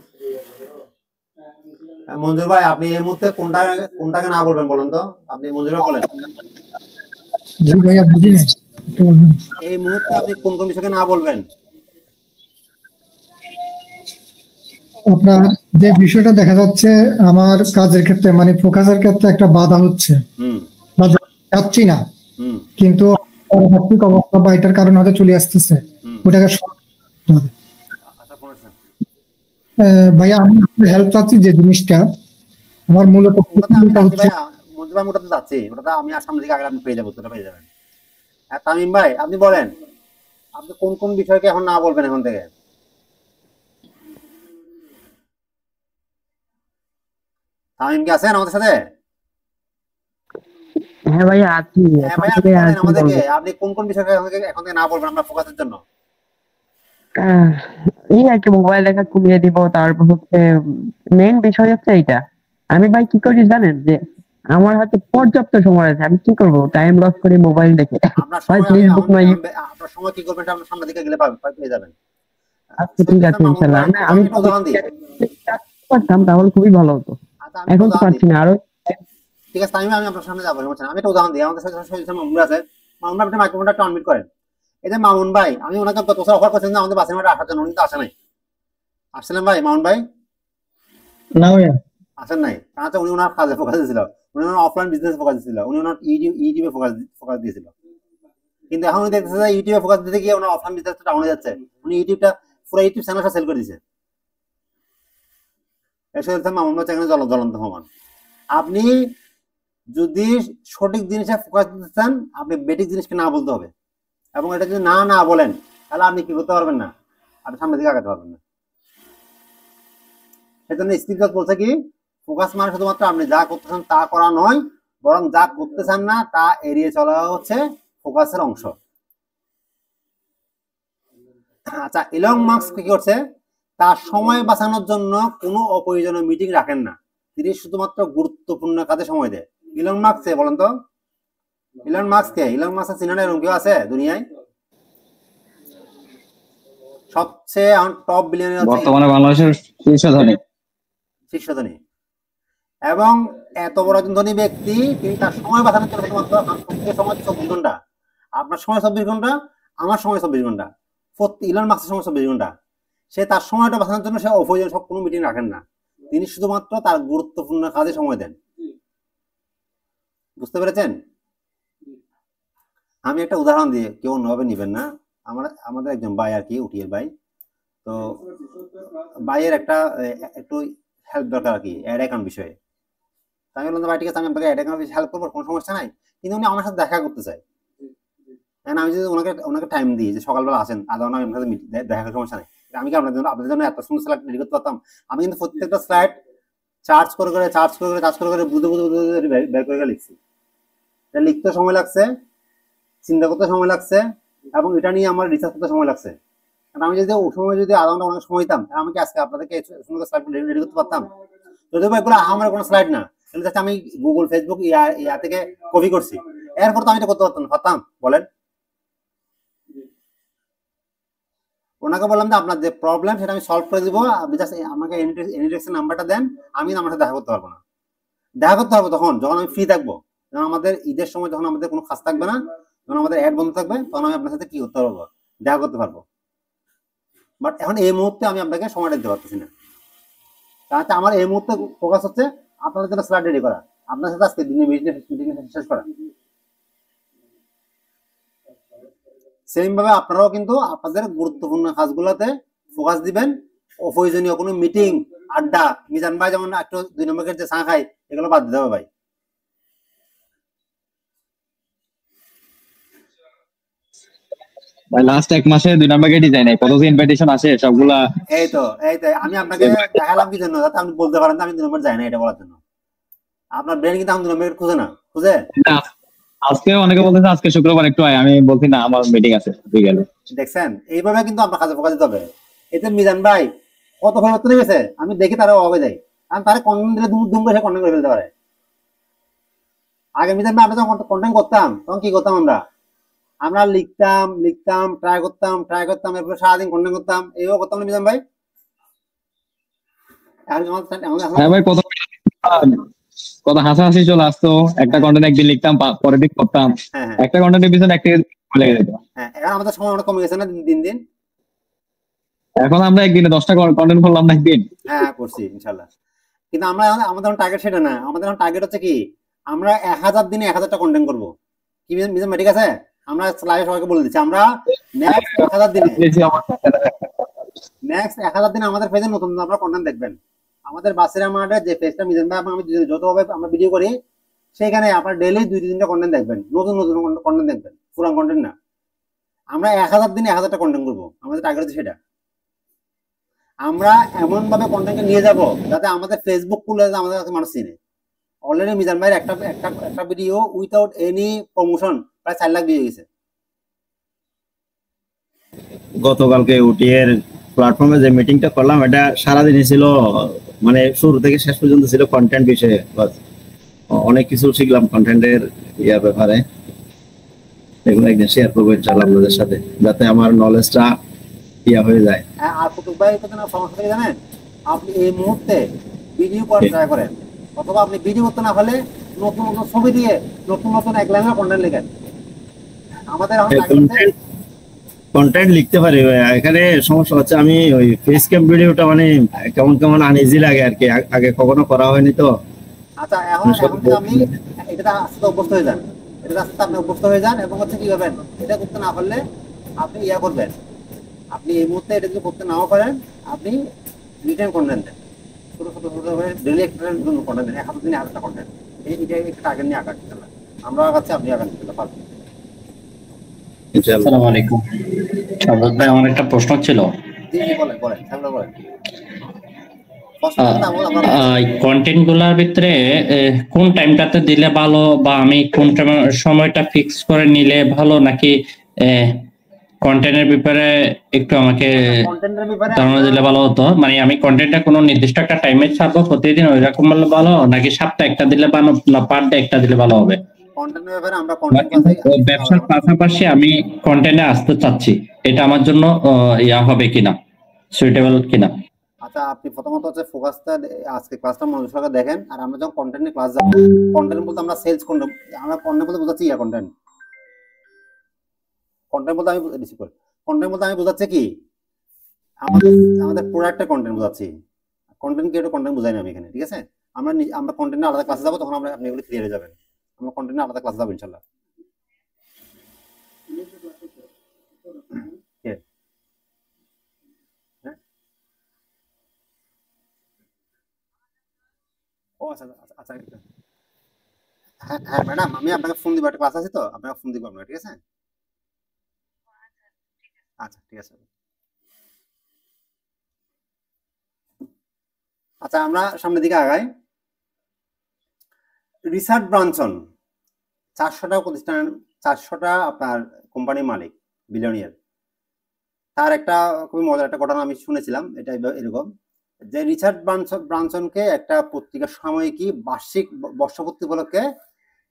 Speaker 1: মঞ্জুর ভাই, আপনি এই মুহূর্তে কোনটাকে না বলবেন বলেন তো, আপনি মঞ্জুর ভাই বলেন।
Speaker 4: জি ভাইয়া, বুঝি না।
Speaker 1: এই মুহূর্তে আপনি কোন কোন বিষয়কে না বলবেন?
Speaker 4: আপনার যে বিষয়টা দেখা যাচ্ছে আমার কাজের ক্ষেত্রে, মানে ফোকাসের ক্ষেত্রে একটা বাধা হচ্ছে, বা যাচ্ছি না, কিন্তু পারমার্থিক অবস্থা বা এটার কারণে হয়তো চলে আসতেছে, ওটাকে সমাধান করতে হবে। ভাইয়া আমি হেল্প চাচ্ছি, যে জিনিসটা আমার মূলত হচ্ছে।
Speaker 1: আমি আর সামনের দিকে আগে আপনি পেয়ে যাবো, পেয়ে যাবেন। তামিম ভাই, আপনি বলেন, আপনি কোন কোন বিষয়কে এখন না বলবেন এখন থেকে? তামিম কি আছেন আমাদের সাথে?
Speaker 2: হ্যাঁ ভাইয়া আছি,
Speaker 1: হ্যাঁ
Speaker 2: এখন
Speaker 1: ভাই,
Speaker 2: থেকে
Speaker 1: আপনি বলেন
Speaker 2: আছি
Speaker 1: আমাদেরকে,
Speaker 2: বলবো।
Speaker 1: আপনি কোন কোন বিষয়কে এখন থেকে না বলবেন আমরা ফোকাসের জন্য?
Speaker 2: আহ, এই আর কি, মোবাইল দেখা কমিয়ে দিব, তারপর হচ্ছে মেইন বিষয় হচ্ছে এইটা। আমি ভাই কি করি জানেন, যে আমার হাতে পর্যাপ্ত সময় আছে, আমি কি করব, টাইম লস করি মোবাইল দেখে,
Speaker 1: আপনার
Speaker 2: হয়
Speaker 1: সময়
Speaker 2: ফেসবুক নয় ইউটিউব।
Speaker 1: আপনার সময় কি করবেন আপনার সামনের দিকে গেলে পেয়ে যাবেন।
Speaker 2: আচ্ছা ঠিক আছে
Speaker 1: মামুন
Speaker 2: ইনশাল্লাহ।
Speaker 1: ভাই,
Speaker 2: আমি
Speaker 1: আমি একটা উদাহরণ দিই।
Speaker 2: পারতাম তাহলে খুবই ভালো হতো,
Speaker 1: আচ্ছা, আমি একটা
Speaker 2: এখন তো
Speaker 1: উদাহরণ দিই।
Speaker 2: পারছি না আরো।
Speaker 1: ঠিক আছে, আমি আপনার সামনে যাবো, আমি একটা উদাহরণ দিই। আমাদের সাথে মামুন আছে, মামুন ভাই আপনি মাইক্রোফোনটা একটু অনমিউট করেন। এই যে মামুন ভাই, আমি ওনাকে গত বছর অফার করছিলাম যে আমাদের বাসের মাঠে আসার জন্য, উনি তো আসে নাই। আসছিলেন ভাই মামুন ভাই?
Speaker 4: না ভাইয়া,
Speaker 1: আসেন নাই, কারণ হচ্ছে উনি ওনার কাজে ফোকাস দিয়েছিল, উনি ওনার অফলাইন বিজনেস ফোকাস দিয়েছিল, উনি ওনার ইউটিউবে ফোকাস দিয়েছিল। কিন্তু এখন উনি দেখতেছে যে ইউটিউবে ফোকাস দিতে গিয়ে ওনার অফলাইন বিজনেসটা ডাউন হয়ে যাচ্ছে। উনি পুরো ইউটিউব চ্যানেলটা সেল করে দিয়েছে। এসে হচ্ছে মামুন ভাই চ্যানেলে জ্বলন্ত প্রমাণ। আপনি যদি সঠিক জিনিসে ফোকাস দিতে চান, আপনি বেঠিক জিনিসকে না বলতে হবে, এবং এটা যদি না বলেন, তাহলে আপনি কি করতে পারবেন না, আপনি সামনের দিকে আগাতে পারবেন না। সেজন্য স্টিভ জবস বলছে কি, ফোকাস মানে শুধুমাত্র আপনি যা করতে চান তা করা নয়, বরং যা করতে চান না তা এড়িয়ে চলা হচ্ছে ফোকাসের অংশ। আচ্ছা, ইলন মাস্ক কি করছে, তার সময় বাঁচানোর জন্য কোনো অপ্রয়োজনীয় মিটিং রাখেন না, তিনি শুধুমাত্র গুরুত্বপূর্ণ কাজে সময় দেয়। ইলন মাস্ক কে বলেন তো? ইলন মাস্ক কে? ইলন মাস্ক চিনার এরকম কেউ আছে দুনিয়ায়? সবচেয়ে টপ বিলিয়নিয়ার
Speaker 5: বর্তমানে বাংলাদেশের শীর্ষ ধনী
Speaker 1: এবং এত বড় একজন ধনী ব্যক্তি, তিনি তার সময় বাঁচানোর জন্য শুধুমাত্র সময় 24 ঘন্টা, আপনার সময় 24 ঘন্টা, আমার সময় 24 ঘন্টা, ইলন মাস্কের সময় 24 ঘন্টা। সে তার সময়টা বাঁচানোর জন্য সে অপ্রয়োজনীয় সব কোনো মিটিং রাখেন না, তিনি শুধুমাত্র তার গুরুত্বপূর্ণ কাজে সময় দেন। বুঝতে পেরেছেন? আমি একটা উদাহরণ দিয়ে, কেউ অন্যভাবে নিবেন না। আমাদের একজন ভাই আর কি, উঠিয়ে ভাই, তো ভাইয়ের একটু হেল্প দরকার আর কি, অ্যাড অ্যাকাউন্ট বিষয়ে। আমি বললাম ভাই ঠিক আছে, আমি আপনাকে অ্যাড অ্যাকাউন্ট হেল্প করবো, কোনো সমস্যা নাই, কিন্তু উনি আমার সাথে দেখা করতে চাই। আমি যদি ওনাকে টাইম দিই যে সকালবেলা আসেন, আধা ঘন্টা আমার সাথে দেখা করার সমস্যা নাই, আমি কি আপনাদের জন্য এত সুন্দর স্লাইড রেডি করতে পারতাম? আমি কিন্তু প্রত্যেকটা স্লাইড চার্জ করে বুঝে বের করে লিখছি। এটা লিখতে সময় লাগছে, চিন্তা করতে সময় লাগছে, এবং এটা নিয়ে আমার রিসার্চ করতে সময় লাগছে। কারণ আমি যদি ওই সময় যদি আধা ঘন্টা অনেক সময় দিতাম, আমি কি আজকে আপনাদেরকে সুন্দর স্লাইড রেডি করতে পারতাম? যদিও এগুলো আমার কোনো স্লাইড না, আমি গুগল, ফেসবুক ইয়া থেকে কপি করছি, এরপর তো আমি এটা করতে পারতাম বলেন? ওনাকে বললাম যে আপনার যে প্রবলেম সেটা আমি সলভ করে দিব, আপনি জাস্ট আমাকে এনিডেক্সের নাম্বারটা দেন, আমি আমার সাথে দেখা করতে পারবো না। দেখা করতে পারবো তখন যখন আমি ফ্রি থাকবো, যখন আমাদের ঈদের সময় যখন আমাদের কোনো কাজ থাকবে না, যখন আমাদের অ্যাড বন্ধ থাকবে, তখন আমি আপনার সাথে কি করতে পারবো, দেখা করতে পারবো। বাট এখন এই মুহূর্তে আমি আপনাকে সময়টা দিতে পারতেছি না, কারণ আমার এই মুহূর্তে ফোকাস হচ্ছে আপনাদের জন্য স্লাইড রেডি করা, আপনার সাথে আজকে দিনে মিটিং শেষ করা। সেম ভাবে আপনারাও কিন্তু আপনাদের গুরুত্বপূর্ণ কাজগুলোতে ফোকাস দিবেন, অপ্রয়োজনীয় কোনো মিটিং, আড্ডা, মিজান ভাই যেমন একটু 2 নম্বরের যে চা খাই, এগুলো বাদ দিতে হবে ভাই।
Speaker 5: লাস্ট 1 মাসে 2 নাম্বার গেটই যায় নাই, কত ইনভাইটেশন আসে সবগুলা।
Speaker 1: এই তো আমি আপনাকে দেখালাম কি জন্য, যাতে আপনি বলতে পারেন আমি 2 নম্বর যাই না, এটা বলার জন্য। আপনার ব্রেন কিন্তু আমি 2 নম্বর খুঁজে না, খুঁজে
Speaker 5: আজকে অনেকে বলতেছে আজকে শুক্রবার একটু আয়, আমি বলছি না আমার মিটিং আছে বিকেলে।
Speaker 1: দেখছেন, এইভাবে কিন্তু আপনার কাজে ফোকাস দিতে হবে। এতে মিজান ভাই কত পরিবর্তন হয়ে গেছে আমি দেখি, তারা অভাবে যাই, কারণ তারা কন্টেন্ট দিলে দুম করে কন্টেন্ট করে ফেলতে পারে। আগে মিজান ভাই আমরা যখন কন্টেন্ট করতাম, তখন কি করতাম, আমরা লিখতাম, ট্রাই করতাম, এরপরে সারাদিন কন্টেন্ট করতাম, এইভাবে করতাম না মিজান ভাই?
Speaker 5: হ্যাঁ ভাই, কত হাসাহাসি চলে আসতো, একটা কন্টেন্ট একদিন লিখতাম, পরের দিন করতাম, একটা কন্টেন্টের পিছনে একটা লেগে যেত।
Speaker 1: এখন আমাদের সময় অনেক কমে গেছে না দিন দিন?
Speaker 5: এখন আমরা একদিনে 10টা কন্টেন্ট করলাম না একদিন।
Speaker 1: হ্যাঁ করছি ইনশাল্লাহ, কিন্তু আমাদের টার্গেট সেটা না, আমাদের টার্গেট হচ্ছে কি, আমরা 1000 দিনে 1000টা কন্টেন্ট করবো। কি মিজান ভাই ঠিক আছে? আমরা লাইভে সবাইকে বলে দিচ্ছি, আমরা নেক্সট 1000 দিনে আমাদের পেজে নতুন আপনারা কন্টেন্ট দেখবেন। আমাদের বাসের আমাদের যে পেজটা মিজান ভাই আমি যতভাবে আমরা ভিডিও করি, সেখানে আপনার ডেইলি 2-3টা কন্টেন্ট দেখবেন, নতুন কন্টেন্ট দেখবেন, পুরান কন্টেন্ট না। আমরা 1000 দিনে 1000টা কন্টেন্ট করবো, আমাদের টার্গেট হচ্ছে সেটা। আমরা এমন ভাবে কন্টেন্টকে নিয়ে যাব যাতে আমাদের ফেসবুক খুলে আমাদের কাছে মানুষ চিনে। অলরেডি মিজান ভাইয়ের একটা ভিডিও উইথাউট এনি প্রমোশন প্রায় 4 লাখ ভিউ গেছে।
Speaker 3: গতকালকে উটিএর প্ল্যাটফর্মে যে মিটিংটা করলাম, এটা সারাদিনই ছিল, মানে শুরু থেকে শেষ পর্যন্ত ছিল কন্টেন্ট বিষয়ে। অনেক কিছু শিখলাম কন্টেন্টের ব্যাপারে, এগুলো একদিন শেয়ার করবো ইনশাআল্লাহ আপনাদের সাথে, যাতে আমার নলেজটা হয়ে যায়।
Speaker 1: আর কুতুব ভাই সমস্যা জানেন, আপনি এই মুহূর্তে ভিডিও করার ট্রাই করেন, অথবা আপনি ভিডিও করতে না হলে নতুন ছবি দিয়ে নতুন এক লাইনের কন্টেন্ট লিখেন। আমাদের
Speaker 3: কন্টেন্ট লিখতে পারি, এখানে সমস্যা হচ্ছে আমি ওই ফেস ক্যাম ভিডিওটা মানে কেমন আনইজি লাগে আর কি, আগে কখনো করা হয়নি তো।
Speaker 1: আচ্ছা, এখন আপনি এটা আস্তে অভ্যস্ত হয়ে যান, আপনি অভ্যস্ত হয়ে যান, এবং হচ্ছে কি করবেন, এটা করতে না পারলে আপনি করবেন, আপনি এই মুহূর্তে এটা যদি করতে নাও পারেন, আপনি রিটেন কন্টেন্ট দেন, ছোট ডেইলি একটা কন্টেন্ট দেন, 1000 দিনে 1000টা কন্টেন্ট, এটা একটা টার্গেট নিয়ে আগান, আমরা আগাচ্ছি, আপনি আগান পারবেন।
Speaker 6: আসসালামু আলাইকুম শাহাদাত ভাই, আমার একটা প্রশ্ন ছিল। কন্টেন্ট গুলার ভিতরে কোন টাইমটাতে দিলে ভালো, বা আমি কোন সময়টা ফিক্স করে নিলে ভালো, নাকি কন্টেন্টের ব্যাপারে একটু আমাকে
Speaker 1: কন্টেন্টের ব্যাপারে
Speaker 6: ধারণা দিলে ভালো হতো। মানে আমি কন্টেন্টটা কোনো নির্দিষ্ট একটা টাইমে ছাড়বো প্রতিদিন, ওই রকম বললে ভালো, নাকি সপ্তাহে একটা দিলে ভালো, না পার ডে একটা দিলে ভালো হবে?
Speaker 1: কন্টেন্টের ব্যাপারে আমরা
Speaker 6: বা
Speaker 1: কন্টেন্ট
Speaker 6: কিন্তু ব্যবসার পাশাপাশি আমি কন্টেন্টে আসতে চাচ্ছি, এটা আমার জন্য ইয়া হবে কিনা, সুইটেবল কিনা?
Speaker 1: আচ্ছা, আপনি প্রথমত হচ্ছে ফোকাসটা আজকে ক্লাসটা মনোযোগ সহকারে দেখেন। আর আমরা যখন কন্টেন্টে ক্লাস যাবো, কন্টেন্ট বলতে আমরা সেলস কন্টেন্ট, আমরা কন্টেন্ট বলতে বোঝাচ্ছি কন্টেন্ট। কন্টেন্ট বলতে আমি রিসিভ করি, কন্টেন্ট বলতে আমি বোঝাচ্ছি কি আমাদের আমাদের প্রোডাক্টের কন্টেন্ট বোঝাচ্ছি। কন্টেন্ট কি একটা কন্টেন্ট বোঝাই না আমি এখানে, ঠিক আছে? আমরা কন্টেন্টে আলাদা ক্লাসে যাবো, তখন আপনি এগুলো ক্লিয়ার হয়ে যাবেন। আমরা কন্টেন্টে আলাদা ক্লাসে যাবো ইনশাল্লাহ। ও আচ্ছা আচ্ছা আচ্ছা, হ্যাঁ হ্যাঁ ম্যাডাম, আমি আপনাকে ফোন দিব, একটা ক্লাস আছে তো আপনাকে ফোন দিব আপনাকে, ঠিক আছে? আচ্ছা ঠিক আছে। আচ্ছা, আমরা সামনের দিকে আগাই। রিচার্ড ব্রানসন 400টা প্রতিষ্ঠান, 400টা আপনার কোম্পানির মালিক, বিলিয়নিয়ার। তার একটা খুবই মজার একটা ঘটনা আমি শুনেছিলাম, এটা এরকম যে রিচার্ড ব্রানসনকে একটা পত্রিকা সাময়িকী বার্ষিক বর্ষপূর্তি উপলক্ষে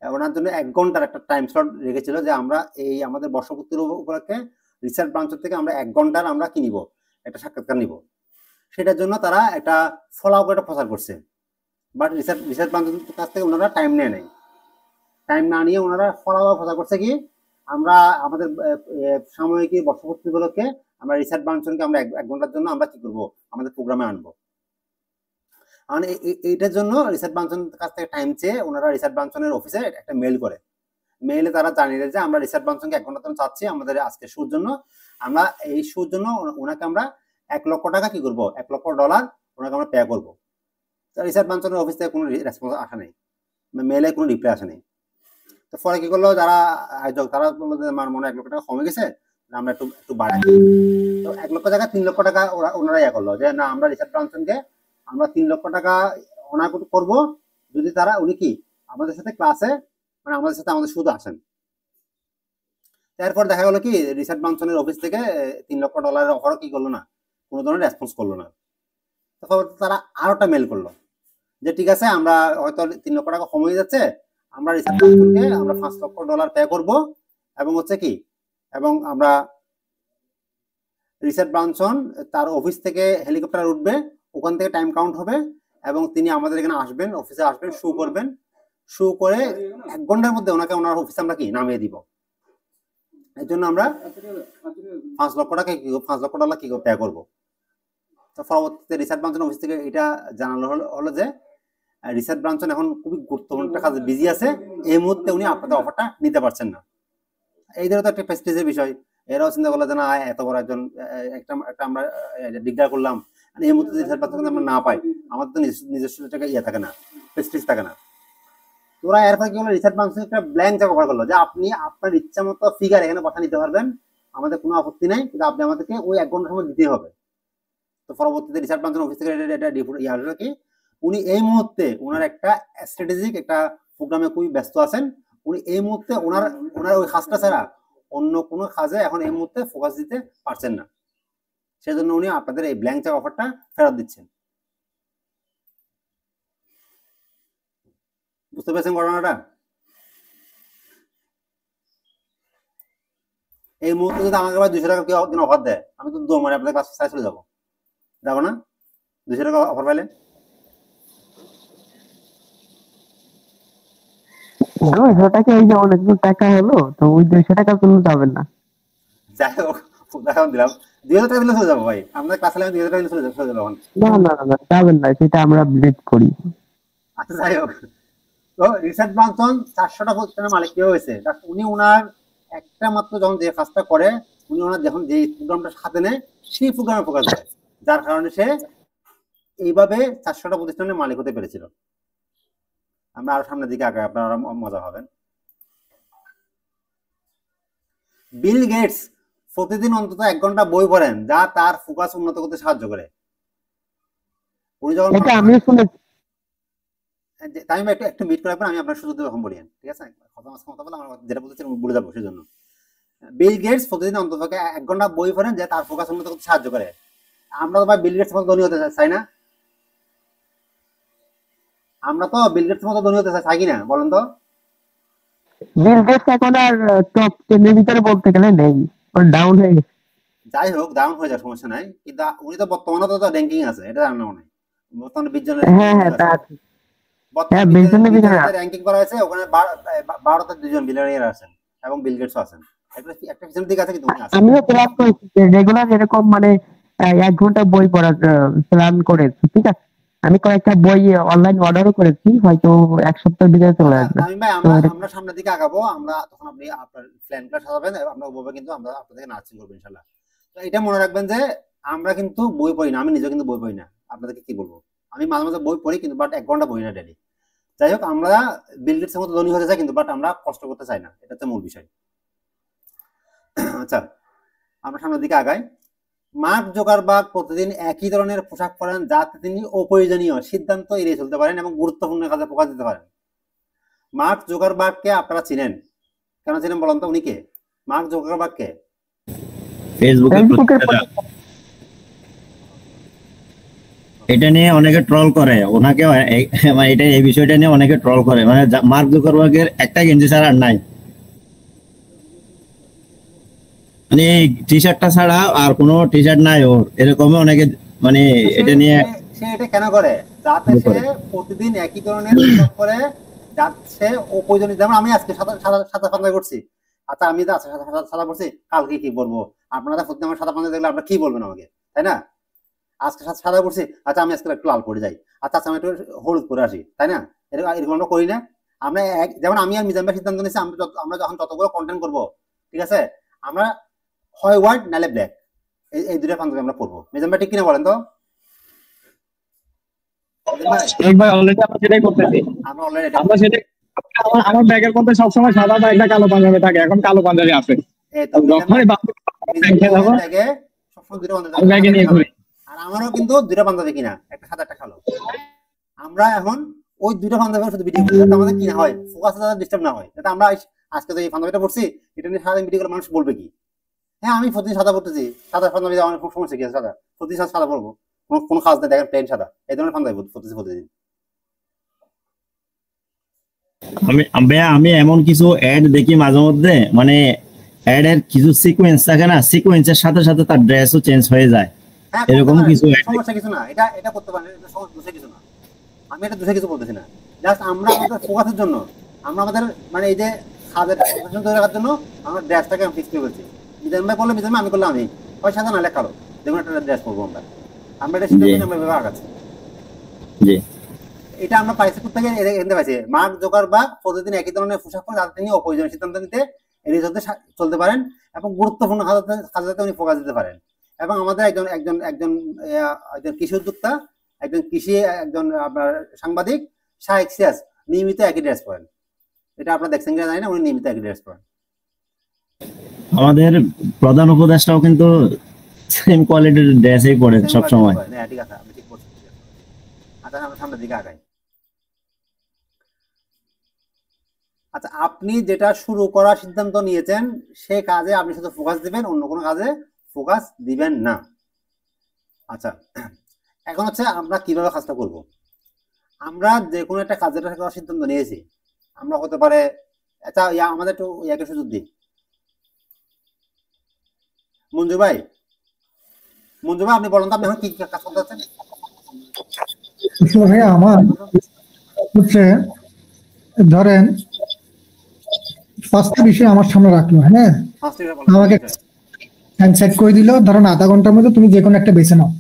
Speaker 1: ওনার জন্য 1 ঘন্টার একটা টাইম স্লট রেখেছিল, যে আমরা এই আমাদের বর্ষপূর্তির উপলক্ষে রিচার্ড ব্রানসন থেকে আমরা 1 ঘন্টার আমরা কি নিব, একটা সাক্ষাৎকার নিব। সেটার জন্য তারা একটা ফলো করে প্রচার করছে। বাট রিচার্ড ব্রানসনের কাছ থেকে ওনারা টাইম নেয় নাই। টাইম না নিয়ে ওনারা ফলো প্রচার করছে কি, আমরা আমাদের সাময়িকী বর্ষপূর্তি উপলক্ষে আমরা রিচার্ড ব্রানসনকে আমরা 1 ঘন্টার জন্য আমরা কি করবো, আমাদের প্রোগ্রামে আনবো। আর এইটার জন্য রিচার্ড ব্রানসনের কাছ থেকে টাইম চেয়ে ওনারা রিচার্ড ব্রানসনের অফিসে একটা মেল করে। মেইলে তারা জানিয়ে দেয় যে আমরা রিচার্ড ব্রানসনকে 1 ঘন্টার জন্য চাচ্ছি আমাদের আজকে শুর জন্য। আমরা এই শুর জন্য ওনাকে আমরা 1 লক্ষ টাকা কি করবো, $1 লক্ষ ওনাকে আমরা পে করবো। রিচার্ড ব্রানসনের অফিস থেকে কোনো রেসপন্স আসা নেই, মেলে কোনো রিপ্লাই আসে নেই। তো পরে কি করলো যারা আয়োজক, তারা বললো যে আমার মনে 1 লক্ষ টাকা কমে গেছে, আমরা একটু বাড়াই। তো 1 লক্ষ টাকা 3 লক্ষ টাকা ওনারা ইয়ে করলো যে না, আমরা রিচার্ড ব্রানসনকে আমরা 3 লক্ষ টাকা ওনার করবো যদি উনি কি আমাদের সাথে ক্লাসে, মানে আমাদের সাথে আমাদের শুধু আসেন। তারপর দেখা গেলো কি রিচার্ড ব্রানসনের অফিস থেকে $3 লক্ষ অফারও কি করলো না, কোনো ধরনের রেসপন্স করলো না। তখন তারা আরো একটা মেল করলো যে ঠিক আছে, আমরা হয়তো 3 লক্ষ টাকা কমে যাচ্ছে, আমরা রিচার্ড ব্রানসনকে আমরা $5 লক্ষ পে করবো, এবং হচ্ছে কি, এবং আমরা রিচার্ড ব্রানসন তার অফিস থেকে হেলিকপ্টার উঠবে, ওখান থেকে টাইম কাউন্ট হবে, এবং তিনি আমাদের এখানে আসবেন, অফিসে আসবেন, শো করবেন, শো করে 1 ঘন্টার মধ্যে ওনাকে ওনার অফিসে আমরা কি নামিয়ে দিব। এর জন্য আমরা $5 লক্ষ টাকা $5 লক্ষ কি পে করবো। তো পরবর্তীতে রিচার্ড ব্রানসন অফিস থেকে এটা জানানো হলো যে রিচার্ড ব্রানসন এখন খুবই গুরুত্বপূর্ণ একটা কাজে বিজি আছে, এই মুহূর্তে উনি আপনাদের অফারটা নিতে পারছেন না। এই ধরো তো একটা প্রেস্টিজের বিষয়। এরাও চিন্তা করলো যে না, এত বড় একজন একটা আমরা ডিগদার করলাম, এই মুহূর্তে রিচার্ড ব্রানসন আমরা না পাই, আমাদের তো নিজস্ব টাকা থাকে না, প্রেস্টিজ থাকে না। তোরা এরপরে কি হলো, রিচার্ড ব্রানসন একটা ব্ল্যাঙ্ক চেক অফার করলো যে আপনি আপনার ইচ্ছা মতো ফিগার এখানে বসা নিতে পারবেন, আমাদের কোনো আপত্তি নাই, কিন্তু আপনি আমাদেরকে ওই 1 ঘন্টার সময় দিতে হবে। তো পরবর্তীতে রিচার্ড ব্রানসন অফিস থেকে এটা আসলো কি, উনি এই মুহূর্তে ওনার একটা স্ট্র্যাটেজিক একটা প্রোগ্রামে খুবই ব্যস্ত আছেন। উনি এই মুহূর্তে ওনার ওই কাজটা ছাড়া অন্য কোনো কাজে এখন এই মুহূর্তে ফোকাস দিতে পারছেন না, সেজন্য উনি আপনাদের এই ব্ল্যাঙ্ক চেক অফারটা ফেরত দিচ্ছেন। বুঝতে পেরেছেন ঘটনাটা? এই মুহূর্তে যদি আমাকে আবার 200 টাকা কেউ অফার দেয়, আমি তো দৌড় মারি আপনাদের ক্লাস ছাড়া চলে যাবো না? 200 টাকা অফার পাইলে
Speaker 2: টাকা এই যে অনেক টাকা হলো, তো ওই 200 টাকা কোনো যাবেন না।
Speaker 1: যাই হোক, উদাহরণ দিলাম, 2000 টাকা দিলে চলে যাবো ভাই, আমাদের ক্লাস 2000 টাকা দিলে চলে যাবো
Speaker 2: না যাবেন না, সেটা আমরা ব্রেক করি।
Speaker 1: আচ্ছা যাই হোক, তো রিচার্ড ব্রানসন 400টা প্রতিষ্ঠানের মালিক কি হয়েছে, উনি ওনার একটা মাত্র যখন যে কাজটা করে, উনি ওনার যখন যে প্রোগ্রামটা হাতে নেয় সেই প্রোগ্রামে ফোকাস দেয়, যার কারণে সে এইভাবে 400টা প্রতিষ্ঠানের মালিক হতে পেরেছিল। আমরা আরো সামনের দিকে আগে আপনারা মজা পাবেন। বিল গেটস প্রতিদিন অন্তত 1 ঘন্টা বই পড়েন, যা তার ফোকাস উন্নত করতে সাহায্য করে। উনি যখন
Speaker 2: আমি শুনেছি,
Speaker 1: আমি একটু মিট করার পর আমি আপনার সুযোগ তখন বলি, ঠিক আছে? কথা বলে আমরা যেটা বলতে চাই বলে যাবো, সেজন্য বিল গেটস প্রতিদিন অন্ততপক্ষে 1 ঘন্টা বই পড়েন, যে তার ফোকাস উন্নত করতে সাহায্য করে। আমরা তো ভাই বিল গেটস মতো ধনী হতে চাই না? আমরা তো বিল গেটস মতো ধনী হতে চাই কিনা বলেন তো?
Speaker 2: বিল গেটস এখন আর টপ 10 এর ভিতরে বলতে গেলে নেই, ওর ডাউন হয়ে গেছে।
Speaker 1: যাই হোক, ডাউন হয়ে যায়, সমস্যা নাই, কিন্তু উনি তো বর্তমানে তো র্যাঙ্কিং আছে, এটা জানা মনে হয়। বর্তমানে 20 জনের
Speaker 2: তা আছে।
Speaker 1: বর্তমানে 20 জনের র্যাঙ্কিং করা হয়েছে, ওখানে 12তে 2 জন বিলিয়নিয়ার আছেন এবং বিল গেটসও আছেন। একটা পিছনের দিকে আছে, কিন্তু উনি আছেন।
Speaker 2: আমিও প্ল্যান করেছি রেগুলার এরকম মানে 1 ঘন্টা বই পড়ার প্ল্যান করেছি, ঠিক আছে। আমি কয়েকটা বই অনলাইন অর্ডারও করেছি, হয়তো 1 সপ্তাহের ভিতরে চলে আসবে।
Speaker 1: আমি ভাই আমরা সামনের দিকে আগাবো, আমরা তখন আপনি আপনার প্ল্যানটা সাজাবেন, আমরা ওভাবে কিন্তু আমরা আপনাদেরকে নার্সিং করবো ইনশাআল্লাহ। তো এটা মনে রাখবেন যে আমরা কিন্তু বই পড়ি না, আমি নিজে কিন্তু বই পড়ি না, আপনাদেরকে কি বলবো, আমি মাঝে মাঝে বই পড়ি কিন্তু বাট 1 ঘন্টা বই না ডেইলি। যাই হোক, আমরা বিল গেটসের মতো ধনী হতে চাই কিন্তু বাট আমরা কষ্ট করতে চাই না, এটা হচ্ছে মূল বিষয়। আচ্ছা, আমরা সামনের দিকে আগাই। মার্ক জুকারবার্গ প্রতিদিন একই ধরনের পোশাক পরেন যাতে তিনি অপ্রয়োজনীয় সিদ্ধান্ত এড়িয়ে চলতে পারেন এবং গুরুত্বপূর্ণ কাজে ফোকাস দিতে পারেন। মার্ক জুকারবার্গকে আপনারা চিনেন, কেন চিনেন বলেন তো? উনি কে? মার্ক জুকারবার্গকে
Speaker 3: ফেসবুকের এটা নিয়ে অনেকে ট্রল করে, ওনাকে মানে এটা এই বিষয়টা নিয়ে অনেকে ট্রল করে, মানে মার্ক জুকারবার্গের একটা গেঞ্জি ছাড়া আর নাই, মানে টি শার্টটা ছাড়া আর কোনো টি শার্ট নাই ওর, এরকম অনেকে মানে এটা নিয়ে।
Speaker 1: সে এটা কেন করে? যাতে সে প্রতিদিন একই ধরনের পোশাক পরে যাচ্ছে অপ্রয়োজনীয়। যেমন আমি আজকে সাদা পাঞ্জাবি করছি, আচ্ছা আমি তো সাদা পরছি, কালকে কি পরবো? আপনারা প্রতিদিন আমার সাদা পাঞ্জাবি দেখলে আপনারা কি বলবেন আমাকে, তাই না? আজকে সাদা পরছি, আচ্ছা আমি আজকে একটু লাল পরে যাই, আচ্ছা আমি একটু হলুদ পরে আসি, তাই না? এরকম আমরা করি না? আমরা যেমন আমি আর মিজান ভাই সিদ্ধান্ত নিয়েছি, আমরা যখন যতগুলো কন্টেন্ট করবো, ঠিক আছে, আমরা হয় হোয়াইট নালে ব্ল্যাক, এই দুটো পাঞ্জাবি আমরা পরবো। মিজান ভাই ঠিক কিনা বলেন তো?
Speaker 5: আমার ব্যাগের মধ্যে সবসময় সাদা বা একটা কালো পাঞ্জাবি থাকে, এখন কালো পাঞ্জাবি আছে।
Speaker 1: আর আমারও কিন্তু 2টা পাঞ্জাবি কিনা, একটা সাদা একটা কালো। আমরা এখন ওই 2টা পাঞ্জাবি শুধু ভিডিও করি, যাতে আমাদের কিনা হয়, ফোকাস যাতে ডিস্টার্ব না হয়। যাতে আমরা আজকে তো এই পাঞ্জাবিটা পড়ছি, এটা নিয়ে সারাদিন ভিডিও করে মানুষ বলবে কি, হ্যাঁ আমি প্রতিদিন সাদা পড়তেছি, সাদা পাঞ্জাবি আমার খুব সমস্যা কি আছে, সাদা প্রতিদিন সাদা পড়বো, কোনো কাজ নেই, দেখেন প্লেন সাদা, এই ধরনের পাঞ্জাবি পড়তেছি প্রতিদিন।
Speaker 3: আমি এমন কিছু অ্যাড দেখি মাঝে মধ্যে, মানে অ্যাড এর কিছু সিকোয়েন্স থাকে না, সিকোয়েন্সের সাথে সাথে তার ড্রেসও চেঞ্জ হয়ে যায়, এরকম কিছু
Speaker 1: সমস্যা কিছু না, এটা করতে পারেন, এটা সমস্যা কিছু না, আমি এটা দোষে কিছু বলতেছি না। জাস্ট আমরা আমাদের ফোকাসের জন্য, আমরা আমাদের মানে এই যে কাজের ধরে রাখার জন্য আমরা ড্রেসটাকে আমি ফিক্স করে বলছি। মিজান ভাই করলে মিজান ভাই, আমি করলাম আমি, হয় সাদা নাহলে কালো, যেমন একটা ড্রেস পরবো আমরা এটা সিদ্ধান্ত আমরা বিভাগ আছে।
Speaker 3: জি,
Speaker 1: এটা আমরা পাইছি কোথেকে? এখানে পাইছি মার্ক জুকারবার্গ প্রতিদিন একই ধরনের পোশাক পরে যাতে তিনি অপ্রয়োজনীয় সিদ্ধান্ত নিতে এড়িয়ে চলতে পারেন এবং গুরুত্বপূর্ণ কাজে উনি ফোকাস দিতে পারেন। এবং আমাদের একজন একজন একজন একজন কৃষি উদ্যোক্তা, একজন আপনার সাংবাদিক শাহেক সিয়াস নিয়মিত একই ড্রেস পরেন, এটা আপনারা দেখছেন কিনা জানি না, উনি নিয়মিত একই ড্রেস পরেন।
Speaker 3: আমাদের প্রধান উপদেষ্টাও কিন্তু সেম কোয়ালিটির ড্রেসই পরেন সব সময়।
Speaker 1: হ্যাঁ ঠিক আছে, আমি ঠিক বলছি। আচ্ছা আমরা সামনের দিকে আগাই। আচ্ছা, আপনি যেটা শুরু করার সিদ্ধান্ত নিয়েছেন সে কাজে আপনি শুধু ফোকাস দিবেন, অন্য কোনো কাজে ফোকাস দিবেন না। আচ্ছা, এখন হচ্ছে আমরা কিভাবে কাজটা করব। আমরা যে কোনো একটা কাজের করার সিদ্ধান্ত নিয়েছি, আমরা হতে পারে, আচ্ছা আমাদের একটু ইয়াকে সুযোগ দিই, মঞ্জু ভাই আপনি বলেন তো, আপনি এখন কি কাজ করতে চাচ্ছেন?
Speaker 4: ভাই আমার হচ্ছে ধরেন 5টা বিষয় আমার সামনে রাখলো, হ্যাঁ আমাকে সেট করে দিল, ধরেন আধা ঘন্টার মধ্যে তুমি যে কোনো একটা বেছে নাও।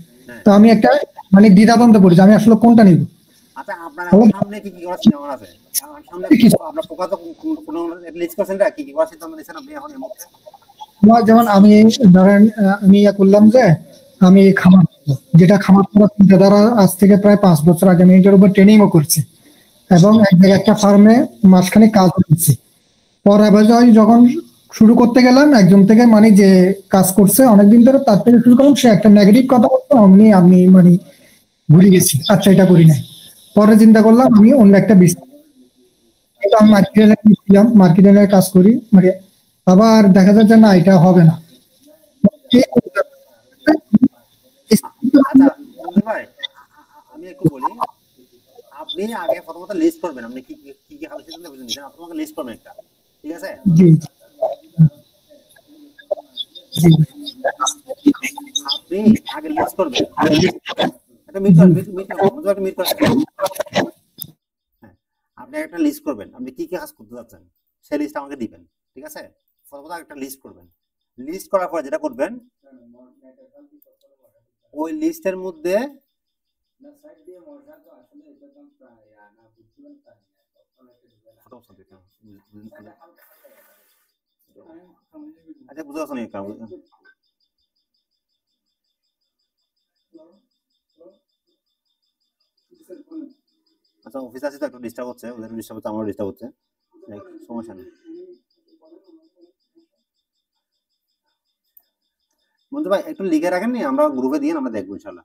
Speaker 4: তো আমি একটা মানে দ্বিধাদ্বন্দ্বে পড়েছি, আমি আসলে কোনটা নিব।
Speaker 1: আচ্ছা, আপনার সামনে কি কি করার সিদ্ধান্ত আছে? সামনে আপনার ফোকাস কোনো লিস্ট করছেন না, কি কি করার সিদ্ধান্ত নিয়েছেন আপনি এখন এই মুহূর্তে?
Speaker 4: যেমন আমি ধরেন আমি করলাম যে আমি খামার, যেটা খামার করার চিন্তাধারা আজ থেকে প্রায় 5 বছর আগে আমি এটার উপর ট্রেনিংও করছি এবং একটা ফার্মে মাঝখানে কাজ করছি। পরে যখন শুরু করতে গেলাম, একজন থেকে মানে যে কাজ করছে অনেকদিন ধরে, তার থেকে শুরু করলাম, সে একটা নেগেটিভ কথা বলতো, আমি মানে ভুলে গেছি, আচ্ছা এটা করি নাই। পরে চিন্তা করলাম আমি অন্য একটা বিজনেস, আমি মার্কেটিং কাজ করি, মানে আবার দেখা যাচ্ছে না এটা হবে না।
Speaker 1: আচ্ছা বন্ধু ভাই, আমি একটু বলি, আপনি আগে প্রথমত লিস্ট করবেন আপনি কি কি কি খাবেন সেটা বুঝে নিছেন, আপনি আমাকে লিস্ট করবেন একটা, ঠিক আছে?
Speaker 4: জি জি
Speaker 1: আপনি আগে লিস্ট করবেন, একটা মিট করেন, মিট করেন, বন্ধু একটা মিট করেন। হ্যাঁ, আপনি একটা লিস্ট করবেন আপনি কি কি কাজ করতে যাচ্ছেন, সেই লিস্ট আমাকে দিবেন, ঠিক আছে? প্রথমত একটা লিস্ট করবেন, লিস্ট করার পর যেটা করবেন ওই লিস্টের মধ্যে আচ্ছা বুঝতে পারছেন একটা আচ্ছা অফিস আছে তো একটু ডিস্টার্ব হচ্ছে, ওদের ডিস্টার্ব হচ্ছে, আমারও ডিস্টার্ব হচ্ছে, সমস্যা নেই। বন্ধু ভাই একটু লিখে রাখেন নি, আমরা গ্রুপে দিয়ে আমরা দেখবো ইনশাল্লাহ।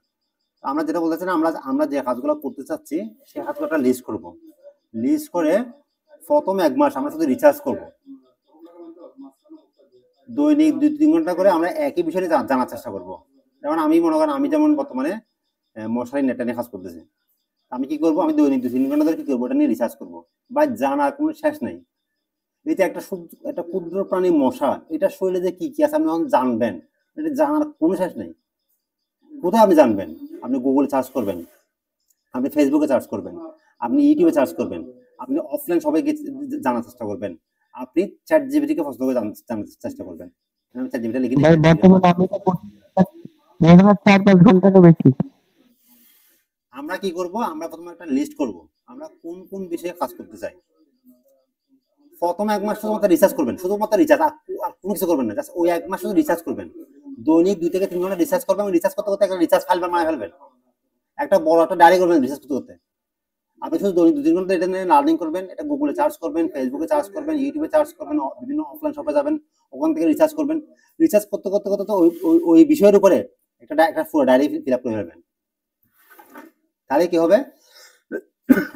Speaker 1: আমরা যেটা বলতেছি না, আমরা যে কাজগুলো করতে চাচ্ছি সেই কাজগুলো একটা লিস্ট করব, লিস্ট করে প্রথম 1 মাস আমরা শুধু রিচার্জ করব, দৈনিক 2-3 ঘন্টা করে আমরা একই বিষয়ে জানার চেষ্টা করব। যেমন আমি মনে করেন আমি যেমন বর্তমানে মশারি নেটটা নিয়ে কাজ করতেছি, আমি কি করব, আমি দৈনিক 2-3 ঘন্টা ধরে কি করবো এটা নিয়ে রিসার্চ করবো, বা জানার কোনো শেষ নাই। এই যে একটা ক্ষুদ্র প্রাণী মশা, এটা শরীরে যে কি কি আছে আপনি যখন জানবেন, এটা জানার কোনো শেষ নেই। কোথায় আপনি জানবেন? আপনি গুগলে সার্চ করবেন, আপনি ফেসবুকে সার্চ করবেন, আপনি ইউটিউবে সার্চ করবেন, আপনি অফলাইন সবাইকে জানার চেষ্টা করবেন, আপনি চ্যাট জিপিটি কে প্রশ্ন করে জানার চেষ্টা করবেন। আমি চ্যাট জিপিটি লিখে
Speaker 2: ভাই বর্তমানে আমি তো এগুলো 4-5 ঘন্টারও বেশি।
Speaker 1: আমরা কি করব, আমরা প্রথমে একটা লিস্ট করব আমরা কোন কোন বিষয়ে কাজ করতে চাই। প্রথম 1 মাস শুধুমাত্র রিসার্চ করবেন, শুধুমাত্র রিসার্চ, আর কোনো কিছু করবেন না, জাস্ট ওই 1 মাস শুধু রিসার্চ করবেন। দৈনিক 2 থেকে 3 ঘন্টা রিসার্চ করবেন, রিসার্চ করতে করতে একটা রিসার্চ ফাইল বানায় ফেলবেন, একটা বড় একটা ডায়েরি করবেন রিসার্চ করতে করতে। আপনি শুধু দৈনিক 2-3 ঘন্টা এটা নিয়ে লার্নিং করবেন, এটা গুগলে সার্চ করবেন, ফেসবুকে সার্চ করবেন, ইউটিউবে সার্চ করবেন, বিভিন্ন অফলাইন শপে যাবেন, ওখান থেকে রিসার্চ করবেন। রিসার্চ করতে করতে করতে তো ওই বিষয়ের উপরে একটা পুরো ডায়েরি ফিল আপ করে ফেলবেন। তাহলে কি হবে,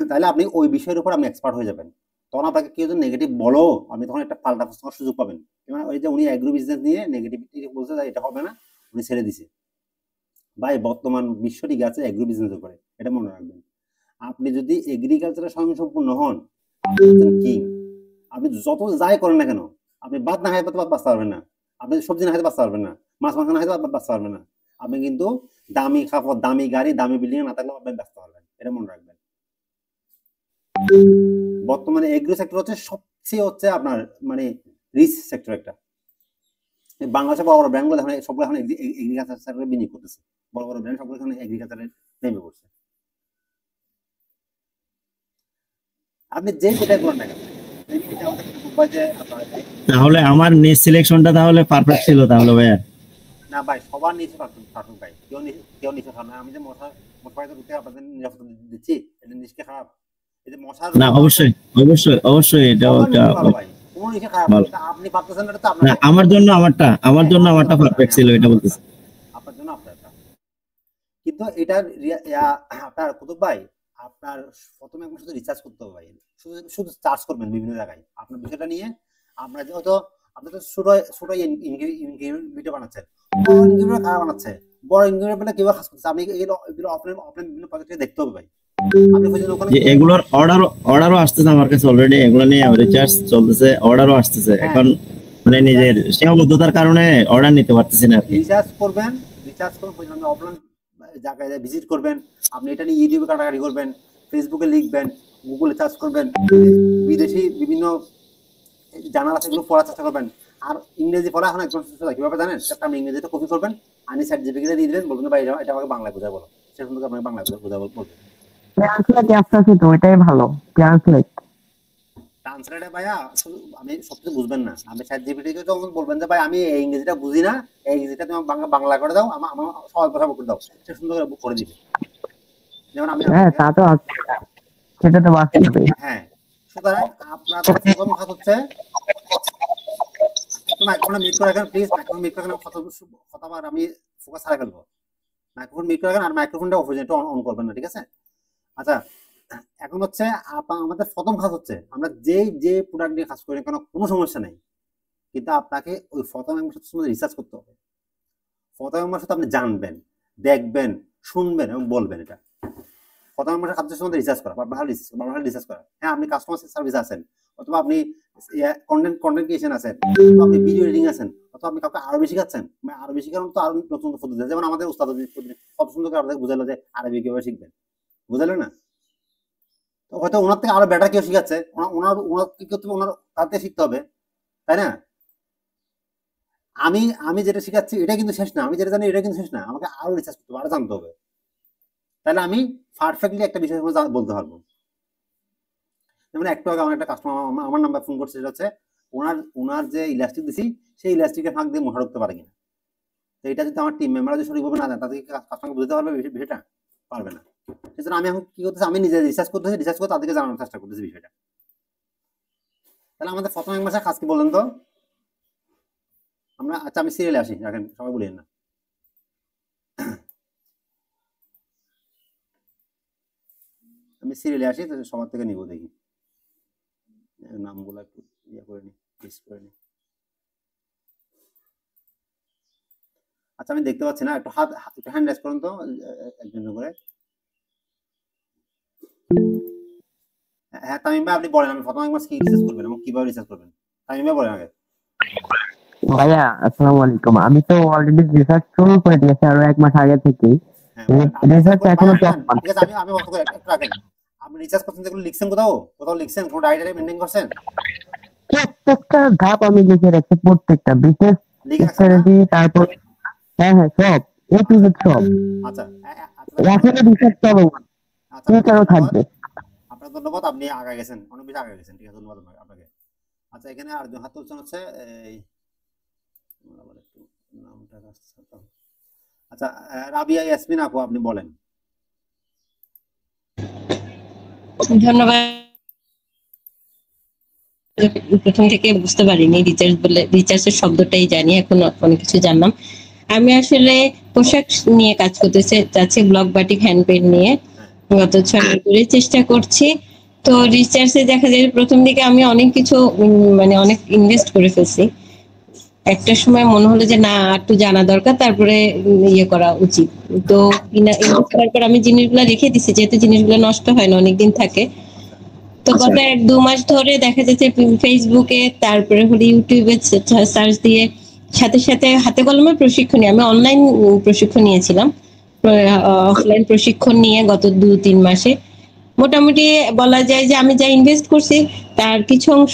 Speaker 1: তাহলে আপনি ওই বিষয়ের উপর আপনি এক্সপার্ট হয়ে যাবেন। তখন আপনাকে কেউ যদি নেগেটিভ বলো, আপনি তখন একটা পাল্টা প্রশ্ন করার সুযোগ পাবেন। মানে ওই যে উনি এগ্রো বিজনেস নিয়ে নেগেটিভিটি বলছে যে এটা হবে না, উনি ছেড়ে দিছে। ভাই বর্তমান বিশ্ব ঠিক আছে এগ্রো বিজনেসের উপরে, এটা মনে রাখবেন। আপনি যদি এগ্রিকালচারে স্বয়ংসম্পূর্ণ হন, কিং, আপনি যত যাই করেন না কেন, আপনি ভাত না খাইতে বাঁচতে পারবেন না, আপনি সবজি না খাইতে বাঁচতে পারবেন না, মাছ মাংস না খাইতে বাঁচতে পারবেন না, আপনি কিন্তু দামি কাপড়, দামি গাড়ি, দামি বিল্ডিং না থাকলেও আপনি বাঁচতে পারবেন, এটা মনে রাখবেন। বর্তমানে এগ্রো সেক্টর হচ্ছে সবচেয়ে হচ্ছে আপনার মানে রিচ সেক্টর একটা। বাংলাদেশে বড় বড় ব্র্যান্ডগুলো এখন সবগুলো এখন এগ্রিকালচার সেক্টরে বিনিয়োগ করতেছে, বড় বড় ব্র্যান্ড সবগুলো এখন এগ্রিকালচারে নেমে পড়ছে। আপনি যে যেটা করেন না কেন,
Speaker 3: তাহলে আমার নিজ সিলেকশনটা তাহলে পারফেক্ট ছিল তাহলে ভাইয়া।
Speaker 1: না ভাই সবার নিচে পারফেক্ট ভাই, কেউ নিচে খারাপ না। আমি যে মশার রুটে আপনাদের নিরাপত্তা দিচ্ছি, এটা নিচে খারাপ? এই যে মশার
Speaker 3: না অবশ্যই অবশ্যই অবশ্যই এটা
Speaker 1: ভালো ভাই, কোনো নিচে খারাপ না। আপনি পারতেছেন না তো আপনার,
Speaker 3: আমার জন্য আমারটা পারফেক্ট ছিল এটা বলতেছি,
Speaker 1: আপনার জন্য আপনারটা। কিন্তু এটা আপনার কুতুব ভাই, আপনার প্রথমে একবার শুধু রিসার্চ করতে হবে ভাই, শুধু সার্চ করবেন বিভিন্ন জায়গায় আপনার বিষয়টা নিয়ে। আপনার যেহেতু আপনি তো ছোট ছোট ভিডিও বানাচ্ছেন, বড় ইনকিউবেটর খারাপ বানাচ্ছে, বড় ইনকিউবেটর কিভাবে কাজ করছে, আপনি এগুলো অফলাইন বিভিন্ন প্রজেক্টে দেখতে হবে ভাই। আপনি বুঝলেন ওখানে
Speaker 3: যে এগুলোর অর্ডারও আসতেছে আমার কাছে অলরেডি, এগুলো নিয়ে রিসার্চ চলতেছে, অর্ডারও আসতেছে। এখন মানে নিজের সীমাবদ্ধতার কারণে অর্ডার নিতে পারতেছি না।
Speaker 1: রিসার্চ করবেন বুঝলেন, অফলাইন জায়গায় ভিজিট করবেন, আপনি এটা নিয়ে ইউটিউবে কাটাকাটি করবেন, ফেসবুকে লিখবেন, গুগলে সার্চ করবেন, বিদেশি বিভিন্ন জার্নাল আছে এগুলো পড়ার চেষ্টা করবেন। আর ইংরেজি পড়া এখন একদম সুস্থ, কিভাবে জানেন? আপনি ইংরেজিটা কপি করবেন, আনি চ্যাট জিপিটিতে দিয়ে দিবেন, বলবেন ভাই এটা আমাকে বাংলায় বোঝা বলো, সেরকম থেকে আপনাকে বাংলায় বোঝা বলবেন।
Speaker 2: ট্রান্সলেট অ্যাপস আছে তো ওইটাই ভালো,
Speaker 1: ট্রান্সলেটে ভাইয়া আমি সবকিছু বুঝবেন না, আপনি চ্যাট জিপিটিকে যখন বলবেন যে ভাই আমি এই ইংরেজিটা বুঝি না, এই ইংরেজিটা তুমি বাংলা করে দাও, আমার সহজ ভাষা করে দাও, সে সুন্দর করে করে দিবে। যেমন আমি
Speaker 2: তা তো আছে, সেটা তো বাস্তবে।
Speaker 1: হ্যাঁ, সুতরাং আপনাদের প্রথম কাজ হচ্ছে মাইক্রোফোন মিউট করে রাখেন প্লিজ, মাইক্রোফোন মিউট করে রাখেন, কথাবার আমি ফোকাস হারিয়ে ফেলবো। মাইক্রোফোন মিউট করে রাখেন আর মাইক্রোফোনটা অফ হয়ে যায়, অন করবেন না, ঠিক আছে? আচ্ছা, এখন হচ্ছে আমাদের প্রথম কাজ হচ্ছে আমরা যে প্রোডাক্ট নিয়ে কাজ করি কেন কোনো সমস্যা নেই, কিন্তু আপনাকে ওই ফটো মেম্বার সাথে রিসার্চ করতে হবে। ফটো মেম্বার সাথে আপনি জানবেন, দেখবেন, শুনবেন এবং বলবেন। এটা ফটো মেম্বার কাজের সম্বন্ধে রিসার্চ করা, ভালো রিসার্চ করা। হ্যাঁ, আপনি কাস্টমার সার্ভিস আছেন, অথবা আপনি কন্টেন্ট ক্রিয়েশন আছেন, অথবা আপনি ভিডিও এডিটিং আছেন, অথবা আপনি কাউকে আরবি শিখাচ্ছেন। আরবি শেখানোর তো আরো নতুন পদ্ধতি আছে, যেমন আমাদের উস্তাদ কত সুন্দর করে আপনাদের বুঝালো যে আরবি কিভাবে শিখবেন, বুঝালো না? তো হয়তো ওনার থেকে আরো বেটার কেউ শিখাচ্ছে, ওনার কি করতে হবে, ওনার তাতে শিখতে হবে, তাই না? আমি যেটা শিখাচ্ছি এটা কিন্তু শেষ না, আমি যেটা জানি এটা কিন্তু শেষ না, আমাকে আরো রিসার্চ করতে হবে, আরো জানতে হবে, তাহলে আমি পারফেক্টলি একটা বিষয় বলতে পারবো। যেমন একটু আগে আমার একটা কাস্টমার আমার নাম্বার ফোন করছে, সেটা হচ্ছে ওনার যে ইলাস্টিক দিছি সেই ইলাস্টিকের ফাঁক দিয়ে মোটা ঢুকতে পারে কিনা। তো এটা যদি আমার টিম মেম্বাররা যদি সঠিকভাবে না জানে, তাদেরকে কাস্টমারকে বুঝতে পারবে বিষয়টা? পারবে না। সেজন্য আমি এখন কি করতেছি, আমি নিজে রিসার্চ করতেছি, রিসার্চ করে তাদেরকে জানানোর চেষ্টা করতেছি বিষয়টা। তাহলে আমাদের প্রথম এক মাসে কাজ কি বলেন তো আমরা? আচ্ছা, আমি সিরিয়ালে আসি, রাখেন, সবাই বলেন না। আমি সিরিয়ালে আসি, সবার থেকে নিব, দেখি নামগুলো একটু ইয়ে করে নি, লিস্ট করে নি। আচ্ছা, আমি দেখতে পাচ্ছি না, একটু একটু হ্যান্ড রেজ করুন তো একজন করে। হ্যাঁ, তামিম ভাই আপনি বলেন, আমি প্রথম এক মাস কি রিসার্চ করবেন এবং কিভাবে রিসার্চ করবেন? তামিম ভাই বলেন আগে।
Speaker 2: ভাইয়া আসসালামু আলাইকুম। আমি তো অলরেডি রিসার্চ শুরু করে দিয়েছি আরো 1 মাস আগে থেকেই। রিসার্চ এখনো
Speaker 1: ঠিক আছে, আমি বলতে পারি, একটু রাখেন। আপনি রিসার্চ করছেন, যেগুলো লিখছেন কোথাও লিখছেন, কোনো ডায়েরি মেইনটেইন করছেন?
Speaker 2: প্রত্যেকটা ধাপ আমি লিখে রাখছি, প্রত্যেকটা বিশেষ স্ট্র্যাটেজি, তারপর হ্যাঁ সব এ টু জেড সব।
Speaker 1: আচ্ছা,
Speaker 2: আসলে রিসার্চ চলো, ফিউচারও থাকবে।
Speaker 1: আপনার ধন্যবাদ, আপনি আগে গেছেন, অনেক বেশি আগে গেছেন, ঠিক আছে, ধন্যবাদ আপনাকে। আচ্ছা, এখানে আরেকজন হাত তুলছেন হচ্ছে আবার একটু নামটা। আচ্ছা, রাবিয়া ইয়াসমিন আপু, আপনি বলেন।
Speaker 7: ধন্যবাদ। প্রথম থেকে বুঝতে পারিনি রিচার্জ বলে, রিচার্জের শব্দটাই জানি, এখন অনেক কিছু জানলাম। আমি আসলে পোশাক নিয়ে কাজ করতে চাচ্ছি, ব্লক বাটিক হ্যান্ড পেইন্ট নিয়ে গত 6 মাস ধরে চেষ্টা করছি। তো রিচার্জে দেখা যায় প্রথম দিকে আমি অনেক কিছু মানে অনেক ইনভেস্ট করে ফেলছি। একটা সময় মনে হলো যে না, একটু জানা দরকার, তারপরে ইয়ে করা উচিত। তো ইনভেস্ট করার পর আমি জিনিসগুলো রেখে দিছি, যেহেতু জিনিসগুলো নষ্ট হয় না, অনেকদিন থাকে। তো গত 1-2 মাস ধরে দেখা যাচ্ছে ফেসবুকে, তারপরে হলো ইউটিউবে সার্চ দিয়ে সাথে সাথে হাতে কলমে প্রশিক্ষণ, আমি অনলাইন প্রশিক্ষণ নিয়েছিলাম, অফলাইন প্রশিক্ষণ নিয়ে গত 2-3 মাসে মোটামুটি বলা যায় যে আমি যা ইনভেস্ট করছি তার কিছু অংশ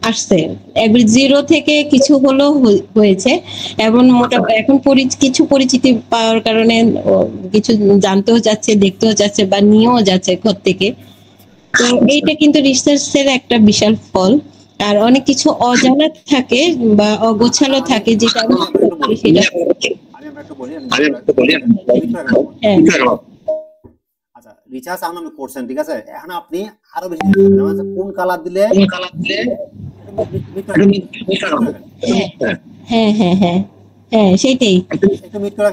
Speaker 7: আসছে, জিরো থেকে কিছু হলো হয়েছে। এবং এখন কিছু পরিচিতি পাওয়ার কারণে কিছু জানতেও যাচ্ছে, দেখতেও যাচ্ছে, বা নিয়েও যাচ্ছে ঘর থেকে। তো এইটা কিন্তু রিসার্চের একটা বিশাল ফল। আর অনেক কিছু অজানা থাকে বা অগোছালো থাকে, যেটা
Speaker 1: আচ্ছা, রিচার্জ আপনি করছেন, ঠিক আছে, এখন আপনি আরো বেশি কোন কালার দিলে
Speaker 7: হ্যাঁ হ্যাঁ হ্যাঁ হ্যাঁ সেটাই।
Speaker 1: একটু মিট করে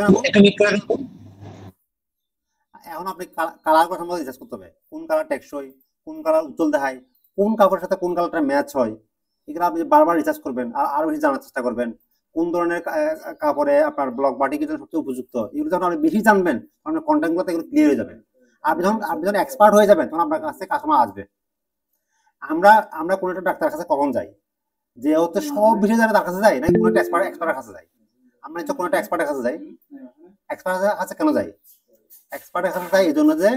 Speaker 1: এখন আপনি কালার কথা মতো রিসার্চ করতে হবে, কোন কালার টেকসই, কোন কালার উজ্জ্বল দেখায়, কোন কাপড়ের সাথে কোন কালারটা ম্যাচ হয়, এগুলো আপনি বারবার রিসার্চ করবেন, আর আরো বেশি জানার চেষ্টা করবেন। কোন ধরনের কাপড়ে আপনার ব্লক বাটিকের জন্য সবচেয়ে উপযুক্ত, এগুলো যখন আপনি বেশি জানবেন তখন কন্টেন্ট গুলোতে এগুলো ক্লিয়ার হয়ে যাবে। আপনি যখন এক্সপার্ট হয়ে যাবেন তখন আপনার কাছে কাস্টমার আসবে। আমরা কোন একটা ডাক্তারের কাছে কখন যাই, যে হচ্ছে সব বিষয় জানে তার কাছে যাই, নাকি কোন একটা এক্সপার্টের কাছে যাই? আমরা হচ্ছে কোন একটা এক্সপার্টের কাছে যাই। এক্সপার্টের কাছে কেন যাই? এক্সপার্টের কাছে যাই এই জন্য যে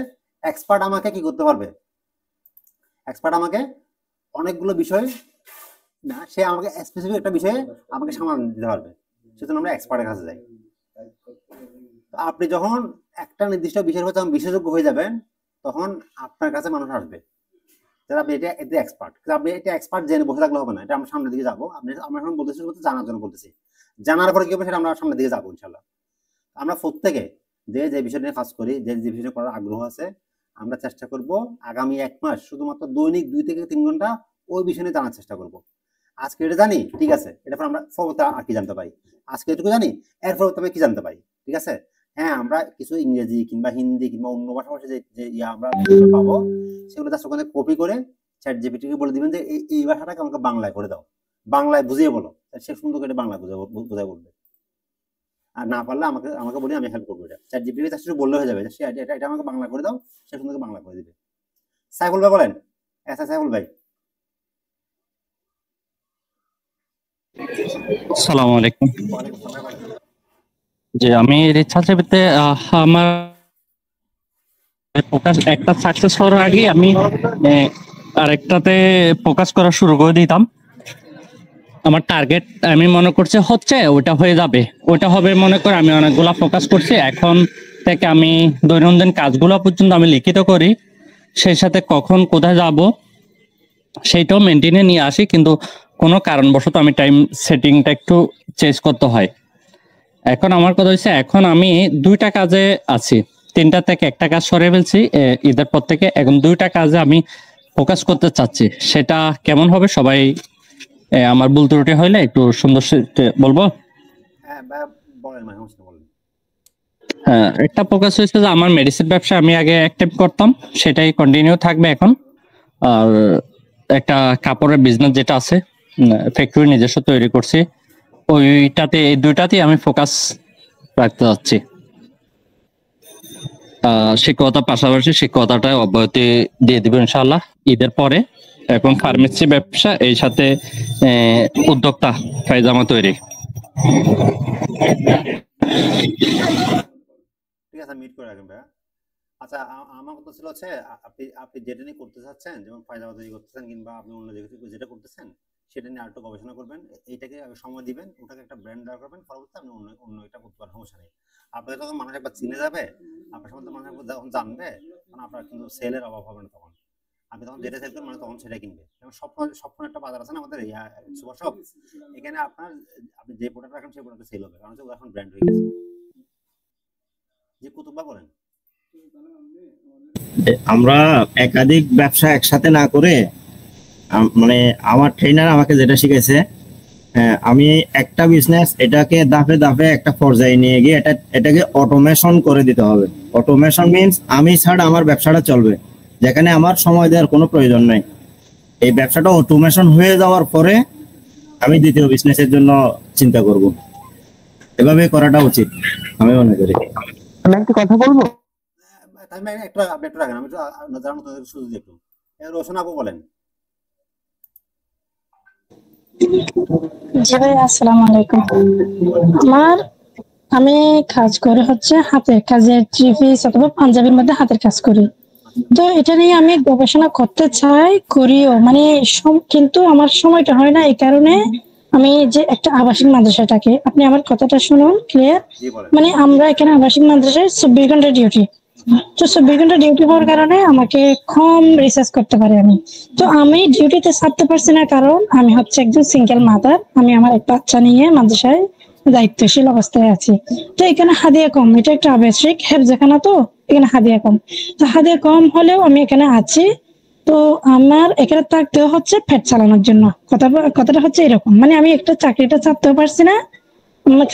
Speaker 1: এক্সপার্ট আমাকে কি করতে পারবে, এক্সপার্ট আমাকে অনেকগুলো বিষয় না, সে আমাকে স্পেসিফিক একটা বিষয়ে আমাকে সমাধান দিতে পারবে, সেজন্য আমরা এক্সপার্টের কাছে যাই। আপনি যখন একটা নির্দিষ্ট বিষয়ের উপর যখন বিশেষজ্ঞ হয়ে যাবেন তখন আপনার কাছে মানুষ আসবে যারা আপনি এতে এক্সপার্ট। আপনি এটা এক্সপার্ট জেনে বসে থাকলে হবে না, এটা আমরা সামনের দিকে যাবো। আমরা এখন বলতেছি জানার জন্য বলতেছি, জানার পরে কি হবে সেটা আমরা সামনের দিকে যাবো ইনশাল্লাহ। আমরা প্রত্যেকে যে বিষয় নিয়ে কাজ করি, যে বিষয় করার আগ্রহ আছে, আমরা চেষ্টা করব আগামী 1 মাস শুধুমাত্র দৈনিক 2 থেকে 3 ঘন্টা ওই বিষয় নিয়ে জানার চেষ্টা করব। আজকে এটা জানি, ঠিক আছে, এরপর আমরা পরবর্তী আর কি জানতে পারি, আজকে এটুকু জানি, এর পরবর্তী আমি কি জানতে পারি, ঠিক আছে। হ্যাঁ, আমরা কিছু ইংরেজি কিংবা হিন্দি কিংবা অন্য ভাষাভাষী যে আমরা পাবো, সেগুলো জাস্ট ওখানে কপি করে চ্যাট জিপিটিকে বলে দিবেন যে এই ভাষাটাকে আমাকে বাংলায় করে দাও, বাংলায় বুঝিয়ে বলো, সে সুন্দর করে বাংলায় বোঝায় বলবে। আর না পারলে আমাকে আমাকে বলি, আমি হেল্প করবো। এটা চ্যাট জিপিটি শুধু বললে হয়ে যাবে, সে এটা আমাকে বাংলা করে দাও, সে সুন্দর বাংলা করে দিবে। সাইফুল ভাই বলেন, সাইফুল ভাই।
Speaker 6: আসসালামু আলাইকুম। জি, আমি রিচার্জ জিপিতে আমার ফোকাস একটা সাকসেস হওয়ার আগে আমি আরেকটাতে ফোকাস করা শুরু করে দিতাম। আমার টার্গেট আমি মনে করছি হচ্ছে ওটা হয়ে যাবে, ওটা হবে মনে করে আমি অনেকগুলা ফোকাস করছি। এখন থেকে আমি দৈনন্দিন কাজগুলো পর্যন্ত আমি লিখিত করি, সেই সাথে কখন কোথায় যাব সেইটাও মেনটেনে নিয়ে আসি। কিন্তু কোনো কারণবশত আমি টাইম সেটিংটা একটু চেঞ্জ করতে হয়। এখন আমার কথা হচ্ছে, এখন আমি 2টা কাজে আছি, 3টা থেকে একটা কাজ সরিয়ে ফেলছি ঈদের পর থেকে। এখন 2টা কাজে আমি ফোকাস করতে চাচ্ছি, সেটা কেমন হবে সবাই আমার ভুল ত্রুটি হইলে একটু সুন্দর বলবো। হ্যাঁ, একটা ফোকাস হয়েছে যে আমার মেডিসিন ব্যবসা আমি আগে অ্যাক্টিভ করতাম, সেটাই কন্টিনিউ থাকবে এখন। আর একটা কাপড়ের বিজনেস যেটা আছে, ফ্যাক্টরি নিজস্ব তৈরি করছি, ওইটাতে, এই 2টাতেই আমি ফোকাস রাখতে যাচ্ছি। শিক্ষকতার পাশাপাশি শিক্ষকতাটা অব্যাহতি দিয়ে দিব ইনশাআল্লাহ ঈদের পরে। এখন ফার্মেসি ব্যবসা, এই সাথে উদ্যোক্তা পায়জামা তৈরি।
Speaker 1: ঠিক আছে, মিট করে রাখেন ভাইয়া। আচ্ছা, আমার কথা ছিল হচ্ছে, আপনি যেটা নিয়ে করতে চাচ্ছেন, যেমন পায়জামা তৈরি করতেছেন কিংবা আপনি অন্য যেটা করতেছেন, সেটা নিয়ে আরেকটু গবেষণা করবেন, এইটাকে সময় দিবেন, ওটাকে একটা ব্র্যান্ড দেওয়া করবেন, পরবর্তীতে আপনি অন্য এটা করতে পারেন, সমস্যা নেই। আপনাকে যখন মানুষ একবার চিনে যাবে, আপনার সম্বন্ধে মানুষ একবার যখন জানবে, তখন আপনার কিন্তু সেলের অভাব হবে না। তখন আপনি তখন যেটা সেল করবেন, মানুষ তখন সেটা কিনবে। যেমন স্বপ্ন একটা বাজার আছে না আমাদের, সুপার শপ, এখানে আপনি যে প্রোডাক্ট রাখেন সেই প্রোডাক্ট সেল হবে, কারণ এখন ব্র্যান্ড হয়ে গেছে। যে কুতুবা বলেন,
Speaker 3: আমরা একাধিক ব্যবসা একসাথে না করে, মানে আমার ট্রেনার আমাকে যেটা শিখেছে, আমি একটা বিজনেস এটাকে ধাপে ধাপে একটা পর্যায়ে নিয়ে গিয়ে এটাকে অটোমেশন করে দিতে হবে। অটোমেশন মিন্স আমি ছাড়া আমার ব্যবসাটা চলবে, যেখানে আমার সময় দেওয়ার কোনো প্রয়োজন নাই। এই ব্যবসাটা অটোমেশন হয়ে যাওয়ার পরে আমি দ্বিতীয় বিজনেসের জন্য চিন্তা করব। এভাবে করাটা উচিত আমি মনে করি।
Speaker 2: আমি একটা কথা বলবো,
Speaker 1: আপনি একটু রাখেন, আমি জানার সুযোগ একটু। রোশন আপু বলেন।
Speaker 8: জি ভাই, আসসালামু আলাইকুম। আমি কাজ করে হচ্ছে হাতের কাজের, থ্রি পিস অথবা পাঞ্জাবির মধ্যে হাতের কাজ করি। তো এটা নিয়ে আমি গবেষণা করতে চাই, করিও, মানে কিন্তু আমার সময়টা হয় না। এই কারণে আমি যে একটা আবাসিক মাদ্রাসাটাকে, আপনি আমার কথাটা শুনুন ক্লিয়ার, মানে আমরা এখানে আবাসিক মাদ্রাসায় 24 ঘন্টা ডিউটি। তো 24 ঘন্টা ডিউটি হওয়ার কারণে আমাকে কম রিসার্চ করতে পারি আমি। তো আমি ডিউটিতে ছাড়তে পারছি না, কারণ আমি হচ্ছে একজন সিঙ্গেল মাদার। আমি আমার এক বাচ্চা নিয়ে মাদ্রাসায় দায়িত্বশীল অবস্থায় আছি। তো এখানে হাদিয়া কম, এটা একটা আবাসিক হেফজখানা, তো এখানে হাদিয়া কম। তো হাদিয়া কম হলেও আমি এখানে আছি। তো আমার এখানে থাকতে হচ্ছে পেট চালানোর জন্য। কথাটা হচ্ছে এরকম, মানে আমি একটা চাকরিটা ছাড়তেও পারছি না,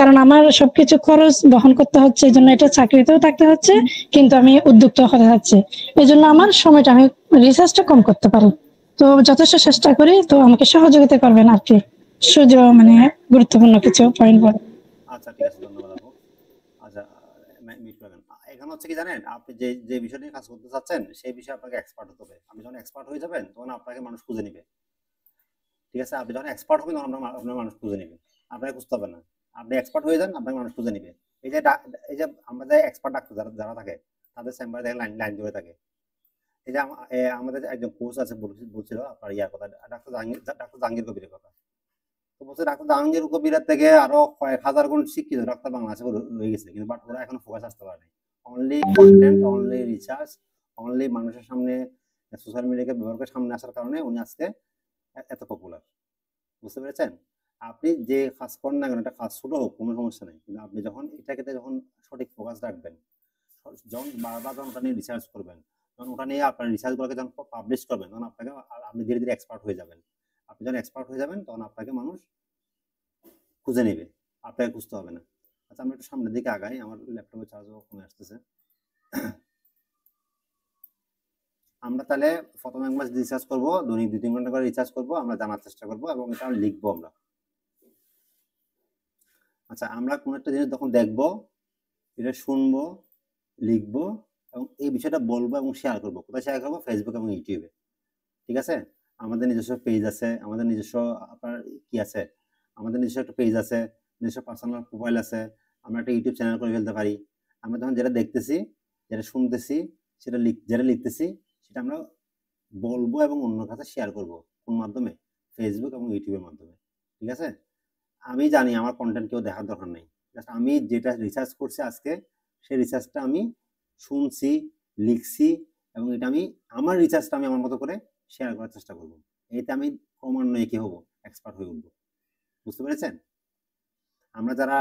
Speaker 8: কারণ আমার সবকিছু খরচ বহন করতে হচ্ছে, এই জন্য এটা চাকরিতেও থাকতে হচ্ছে, কিন্তু আমি উদ্যোক্তা হতে যাচ্ছি। এই জন্য আমার সময়টা, আমি রিসার্চটা কম করতে পারি। তো যথেষ্ট চেষ্টা করি, তো আমাকে সহযোগিতা করবেন আর কি, সুযোগ মানে গুরুত্বপূর্ণ কিছু পয়েন্ট বল।
Speaker 1: আচ্ছা, ঠিক আছে, ধন্যবাদ আপু। আচ্ছা, মিট করবেন। এখানে হচ্ছে কি জানেন, আপনি যে বিষয় নিয়ে কাজ করতে চাচ্ছেন, সেই বিষয়ে আপনাকে এক্সপার্ট হতে হবে। আপনি যখন এক্সপার্ট হয়ে যাবেন, তখন আপনাকে মানুষ খুঁজে নেবে। ঠিক আছে, আপনি যখন এক্সপার্ট হবেন, তখন আপনার মানুষ খুঁজে নেবে, আপনাকে খুঁজতে হবে না। আপনি এক্সপার্ট হয়ে যান, আপনাকে মানুষ খুঁজে নেবে। এই যে আমাদের এক্সপার্ট ডাক্তার যারা থাকে, তাদের চেম্বারে দেখেন লাইন ধরে থাকে। এই যে আমাদের একজন কোচ আছে, বলছিল আপনার ইয়ার কথা, ডাক্তার জাহাঙ্গীর কবিরের কথা। তো বলছে ডাক্তার জাহাঙ্গীর কবিরের থেকে আরো কয়েক হাজার গুণ শিক্ষিত ডাক্তার বাংলাদেশে রয়ে গেছে, কিন্তু বাট ওরা এখনো ফোকাস আসতে পারে। Only content, only research, only মানুষের সামনে সোশ্যাল মিডিয়াকে ব্যবহার করে সামনে আসার কারণে উনি আজকে এত পপুলার। বুঝতে পেরেছেন? আপনি যে কাজ করেন না কেন, একটা কাজ ছোট হোক, কোনো সমস্যা নেই, কিন্তু আপনি যখন এটাকে যখন সঠিক ফোকাস রাখবেন, যখন বারবার যখন ওটা নিয়ে রিসার্চ করবেন, যখন ওটা নিয়ে আপনার রিসার্চগুলোকে যখন পাবলিশ করবেন, তখন আপনি ধীরে ধীরে এক্সপার্ট হয়ে যাবেন। আপনি যখন এক্সপার্ট হয়ে যাবেন, তখন আপনাকে মানুষ খুঁজে নেবে, আপনাকে খুঁজতে হবে না। আচ্ছা, আমি একটু সামনের দিকে আগাই, আমার ল্যাপটপের চার্জও কমে আসতেছে। আমরা তাহলে প্রথমে এক মাস রিসার্চ করবো, দৈনিক 2-3 ঘন্টা করে রিসার্চ করবো, আমরা জানার চেষ্টা করবো এবং এটা লিখবো আমরা। আচ্ছা, আমরা কোন একটা জিনিস যখন দেখবো, এটা শুনবো, লিখবো এবং এই বিষয়টা বলবো এবং শেয়ার করবো। কোথায় শেয়ার করবো? ফেসবুক এবং ইউটিউবে। ঠিক আছে? আমাদের নিজস্ব পেজ আছে, আমাদের নিজস্ব আপনার কি আছে, আমাদের নিজস্ব একটা পেজ আছে, নিজস্ব পার্সোনাল প্রোফাইল আছে, আমরা একটা ইউটিউব চ্যানেল করে ফেলতে পারি। আমরা যখন যেটা দেখতেছি, যেটা শুনতেছি, যেটা লিখতেছি, সেটা আমরা বলবো এবং অন্যর কাছে শেয়ার করবো। কোন মাধ্যমে? ফেসবুক এবং ইউটিউবের মাধ্যমে। ঠিক আছে? আমি জানি আমার কন্টেন্ট কেউ দেখার দরকার নেই, জাস্ট আমি যেটা রিসার্চ করছি আজকে, সেই রিসার্চটা আমি শুনছি, লিখছি এবং এটা আমি আমার রিসার্চটা আমি আমার মতো করে শেয়ার করার চেষ্টা করবো। এতে আমি ক্রমান্বয়ে কি হবো? এক্সপার্ট হয়ে উঠবো। বুঝতে পেরেছেন? আমরা যারা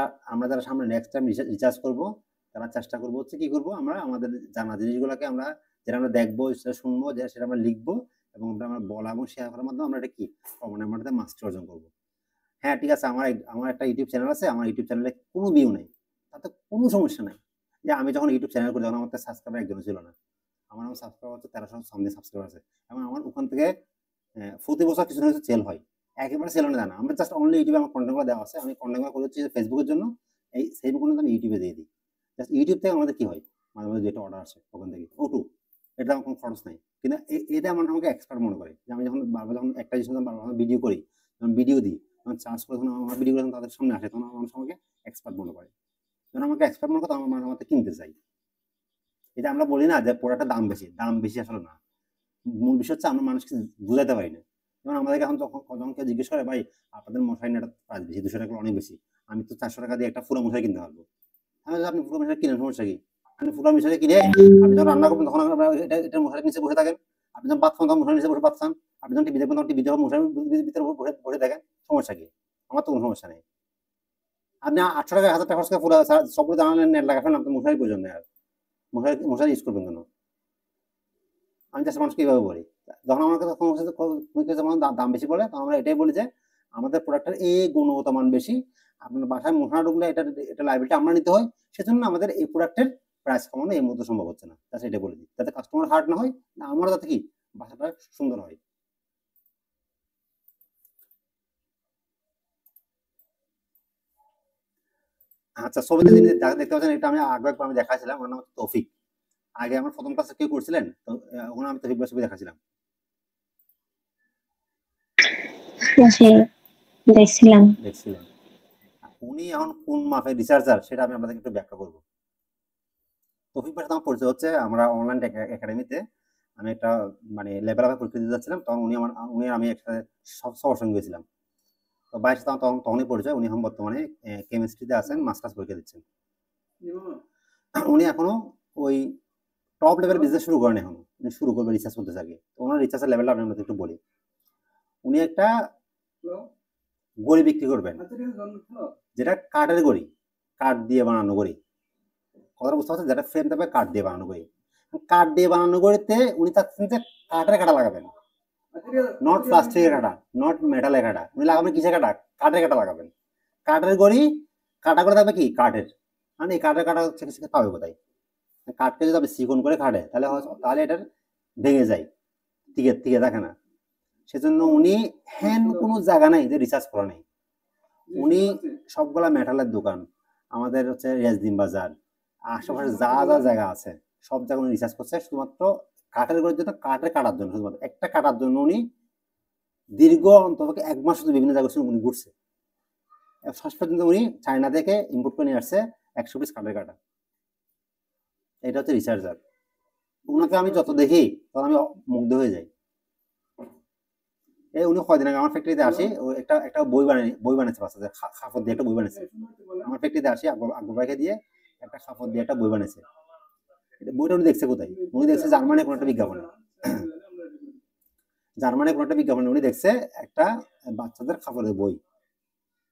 Speaker 1: সামনে নেক্সট টাইম রিসার্চ করবো, তারা চেষ্টা করবো হচ্ছে কি করবো, আমরা আমাদের জানা জিনিসগুলোকে আমরা যেটা আমরা দেখবো, সেটা শুনবো, সেটা আমরা লিখবো এবং আমরা বলা এবং শেয়ার করার মাধ্যমে আমরা এটা কি ক্রমান্বয়ে আমরা মাস্টার অর্জন করবো। হ্যাঁ, ঠিক আছে, আমার একটা ইউটিউব চ্যানেল আছে, আমার ইউটিউব চ্যানেলে কোনো ভিউ নেই, তাতে কোনো সমস্যা নাই। যে আমি যখন ইউটিউব চ্যানেল করি, তখন আমার সাবস্ক্রাইবার একজনও ছিল না, আমার সাবস্ক্রাইবার হচ্ছে 1300 সামনে সাবস্ক্রাইবার আছে এবং আমার ওখান থেকে প্রতি বছর কিছু না কিছু সেল হয়, একেবারে সেল হয় না। আমরা জাস্ট অনলি ইউটিউবে আমার কন্টেন্টগুলো দেওয়া আছে, আমি কন্টেন্টগুলো করে হচ্ছে ফেসবুকের জন্য, এই সেম কন্টেন্ট আমি ইউটিউবে দিয়ে দিই। জাস্ট ইউটিউব থেকে আমাদের কি হয়, মাঝে মাঝে যেটা অর্ডার আসে ওখান থেকে ওটু, এটা আমার কোনো খরচ নাই। কিন্তু এটা আমাকে এক্সপার্ট মনে করে যে আমি যখন যখন একটা জিনিস বারবার ভিডিও করি, যখন ভিডিও দিই, যখন চার্জ করে, তখন আমার ভিডিও যখন তাদের সামনে আসে, তখন মানুষ আমাকে এক্সপার্ট মনে করে। যখন আমাকে এক্সপার্ট মনে করে, তখন মানুষ আমাকে কিনতে চাই। এটা আমরা বলি না যে প্রোডাক্টের দাম বেশি আসলে না। মূল বিষয় হচ্ছে আমরা মানুষকে বুঝাতে পারি না। যেমন আমাদেরকে এখন যখন কেউ জিজ্ঞেস করে, ভাই আপনাদের মশারি নেটা প্রাইস বেশি, 200 টাকা অনেক বেশি, আমি তো 400 টাকা দিয়ে একটা পুরো মশারি কিনতে পারবো। হ্যাঁ, আপনি পুরো মশারি কিনেন, সমস্যা কি? আপনি পুরো মশারি কিনে আপনি যখন রান্না করবেন, তখন এটা মশারির নিচে বসে থাকেন, আপনি যখন ভাত খান তখন মশারির নিচে বসে ভাত খান, আপনি যখন টিভি দেখবেন তখন টিভি যখন মশারির ভিতরে বসে দেখেন, সমস্যা কি? আমার তো কোনো সমস্যা নেই। আপনি 800 টাকা 1000 টাকা খরচ করে পুরো সবগুলো জানালেন, নেট লাগাবেন, আপনার মশারির প্রয়োজন নেই। আর মশারি ইউজ করবেন কেন? আমি জাস্ট মানুষকে এইভাবে বলি, যখন আমার কাছে দাম বেশি বলে, তখন আমরা এটাই বলি যে আমাদের প্রোডাক্টের এই গুণগত মান বেশি, আপনার বাসায় মশা ঢুকলে এটা লাইবিলিটি আমরা নিতে হয়, সেজন্য আমাদের এই প্রোডাক্টের প্রাইস কমানো এই মধ্যে সম্ভব হচ্ছে না। জাস্ট এটা বলে দিই, যাতে কাস্টমার হার্ট না হয়, আমারও যাতে কি বাসাটা সুন্দর হয়। আচ্ছা, ছবিতে যিনি দেখতে পাচ্ছেন, এটা আমি আগে একবার আমি দেখাছিলাম, ওর নাম হচ্ছে তৌফিক। আগে আমার প্রথম ক্লাসে কেউ করছিলেন তো, ওখানে আমি তৌফিক ভাইয়ের ছবি দেখাছিলাম।
Speaker 7: দেখছিলেন।
Speaker 1: উনি এখন কোন মাপের রিসার্চার, সেটা আমি আপনাদেরকে একটু ব্যাখ্যা করবো। তৌফিক ভাইয়ের আমার পরিচয় হচ্ছে, আমরা অনলাইন একাডেমিতে আমি একটা মানে লেভেল আপে পরীক্ষা দিতে যাচ্ছিলাম, তখন উনি আমি একসাথে সবার সঙ্গে গেছিলাম। তো ভাইয়ের সাথে তখনই পরিচয়। উনি এখন বর্তমানে কেমিস্ট্রিতে আছেন, মাস্টার্স পরীক্ষা দিচ্ছেন। উনি এখনো ওই টপ লেভেল বিজনেস শুরু করেন, এখন উনি শুরু করবে, রিসার্চ করতে থাকে। তো ওনার রিসার্চের লেভেলটা আমি আপনাদের একটু বলি। উনি একটা গড়ি বিক্রি করবেন, যেটা কাঠের গড়ি, কাঠ দিয়ে বানানো গড়ি। কথা বুঝতে পারছেন? যেটা ফ্রেম থাকবে কাঠ দিয়ে বানানো গড়ি। কাঠ দিয়ে বানানো গড়িতে উনি চাচ্ছেন যে কাঠের কাটা লাগাবেন, নট প্লাস্টিকের কাটা, নট মেটালের কাটা। উনি লাগাবেন কিসের কাটা? কাঠের কাটা লাগাবেন। কাঠের গড়ি, কাটা করে থাকবে কি কাঠের, মানে এই কাঠের কাটা হচ্ছে পাবে কোথায়? কাঠকে যদি আপনি চিকন করে কাটে, তাহলে এটার ভেঙে যায়, টিকে থাকে না। সেজন্য উনি কোনো জায়গা নাই যে রিসার্চ করা নেই। উনি সবগুলা মেটালের দোকান, আমাদের হচ্ছে রেজদিন বাজার, আশেপাশে যা যা জায়গা আছে, সব জায়গায় উনি রিসার্চ করছে, শুধুমাত্র কাঠের গড়ির জন্য, কাঠের কাটার জন্য, শুধুমাত্র একটা কাটার জন্য উনি দীর্ঘ অন্তত 1 মাস শুধু বিভিন্ন জায়গায় উনি ঘুরছে। শেষ পর্যন্ত উনি চায়না থেকে ইম্পোর্ট করে নিয়ে আসছে 100 পিস কাঠের কাটা। এটা হচ্ছে রিসার্চার। উনাকে আমি যত দেখি তখন আমি মুগ্ধ হয়ে যাই। উনি কয়দিন আগে আমার ফ্যাক্টরিতে আসি, একটা বই বানিয়েছে বাচ্চাদের, খাফর দিয়ে একটা বই বানিয়েছে। আমার ফ্যাক্টরিতে আসি, আকবর ভাইকে দিয়ে একটা খাফর দিয়ে একটা বই বানিয়েছে। বইটা উনি দেখছে কোথায়? উনি দেখছে জার্মানির কোনো একটা বিজ্ঞাপনে। উনি দেখছে একটা বাচ্চাদের খাবারের বই।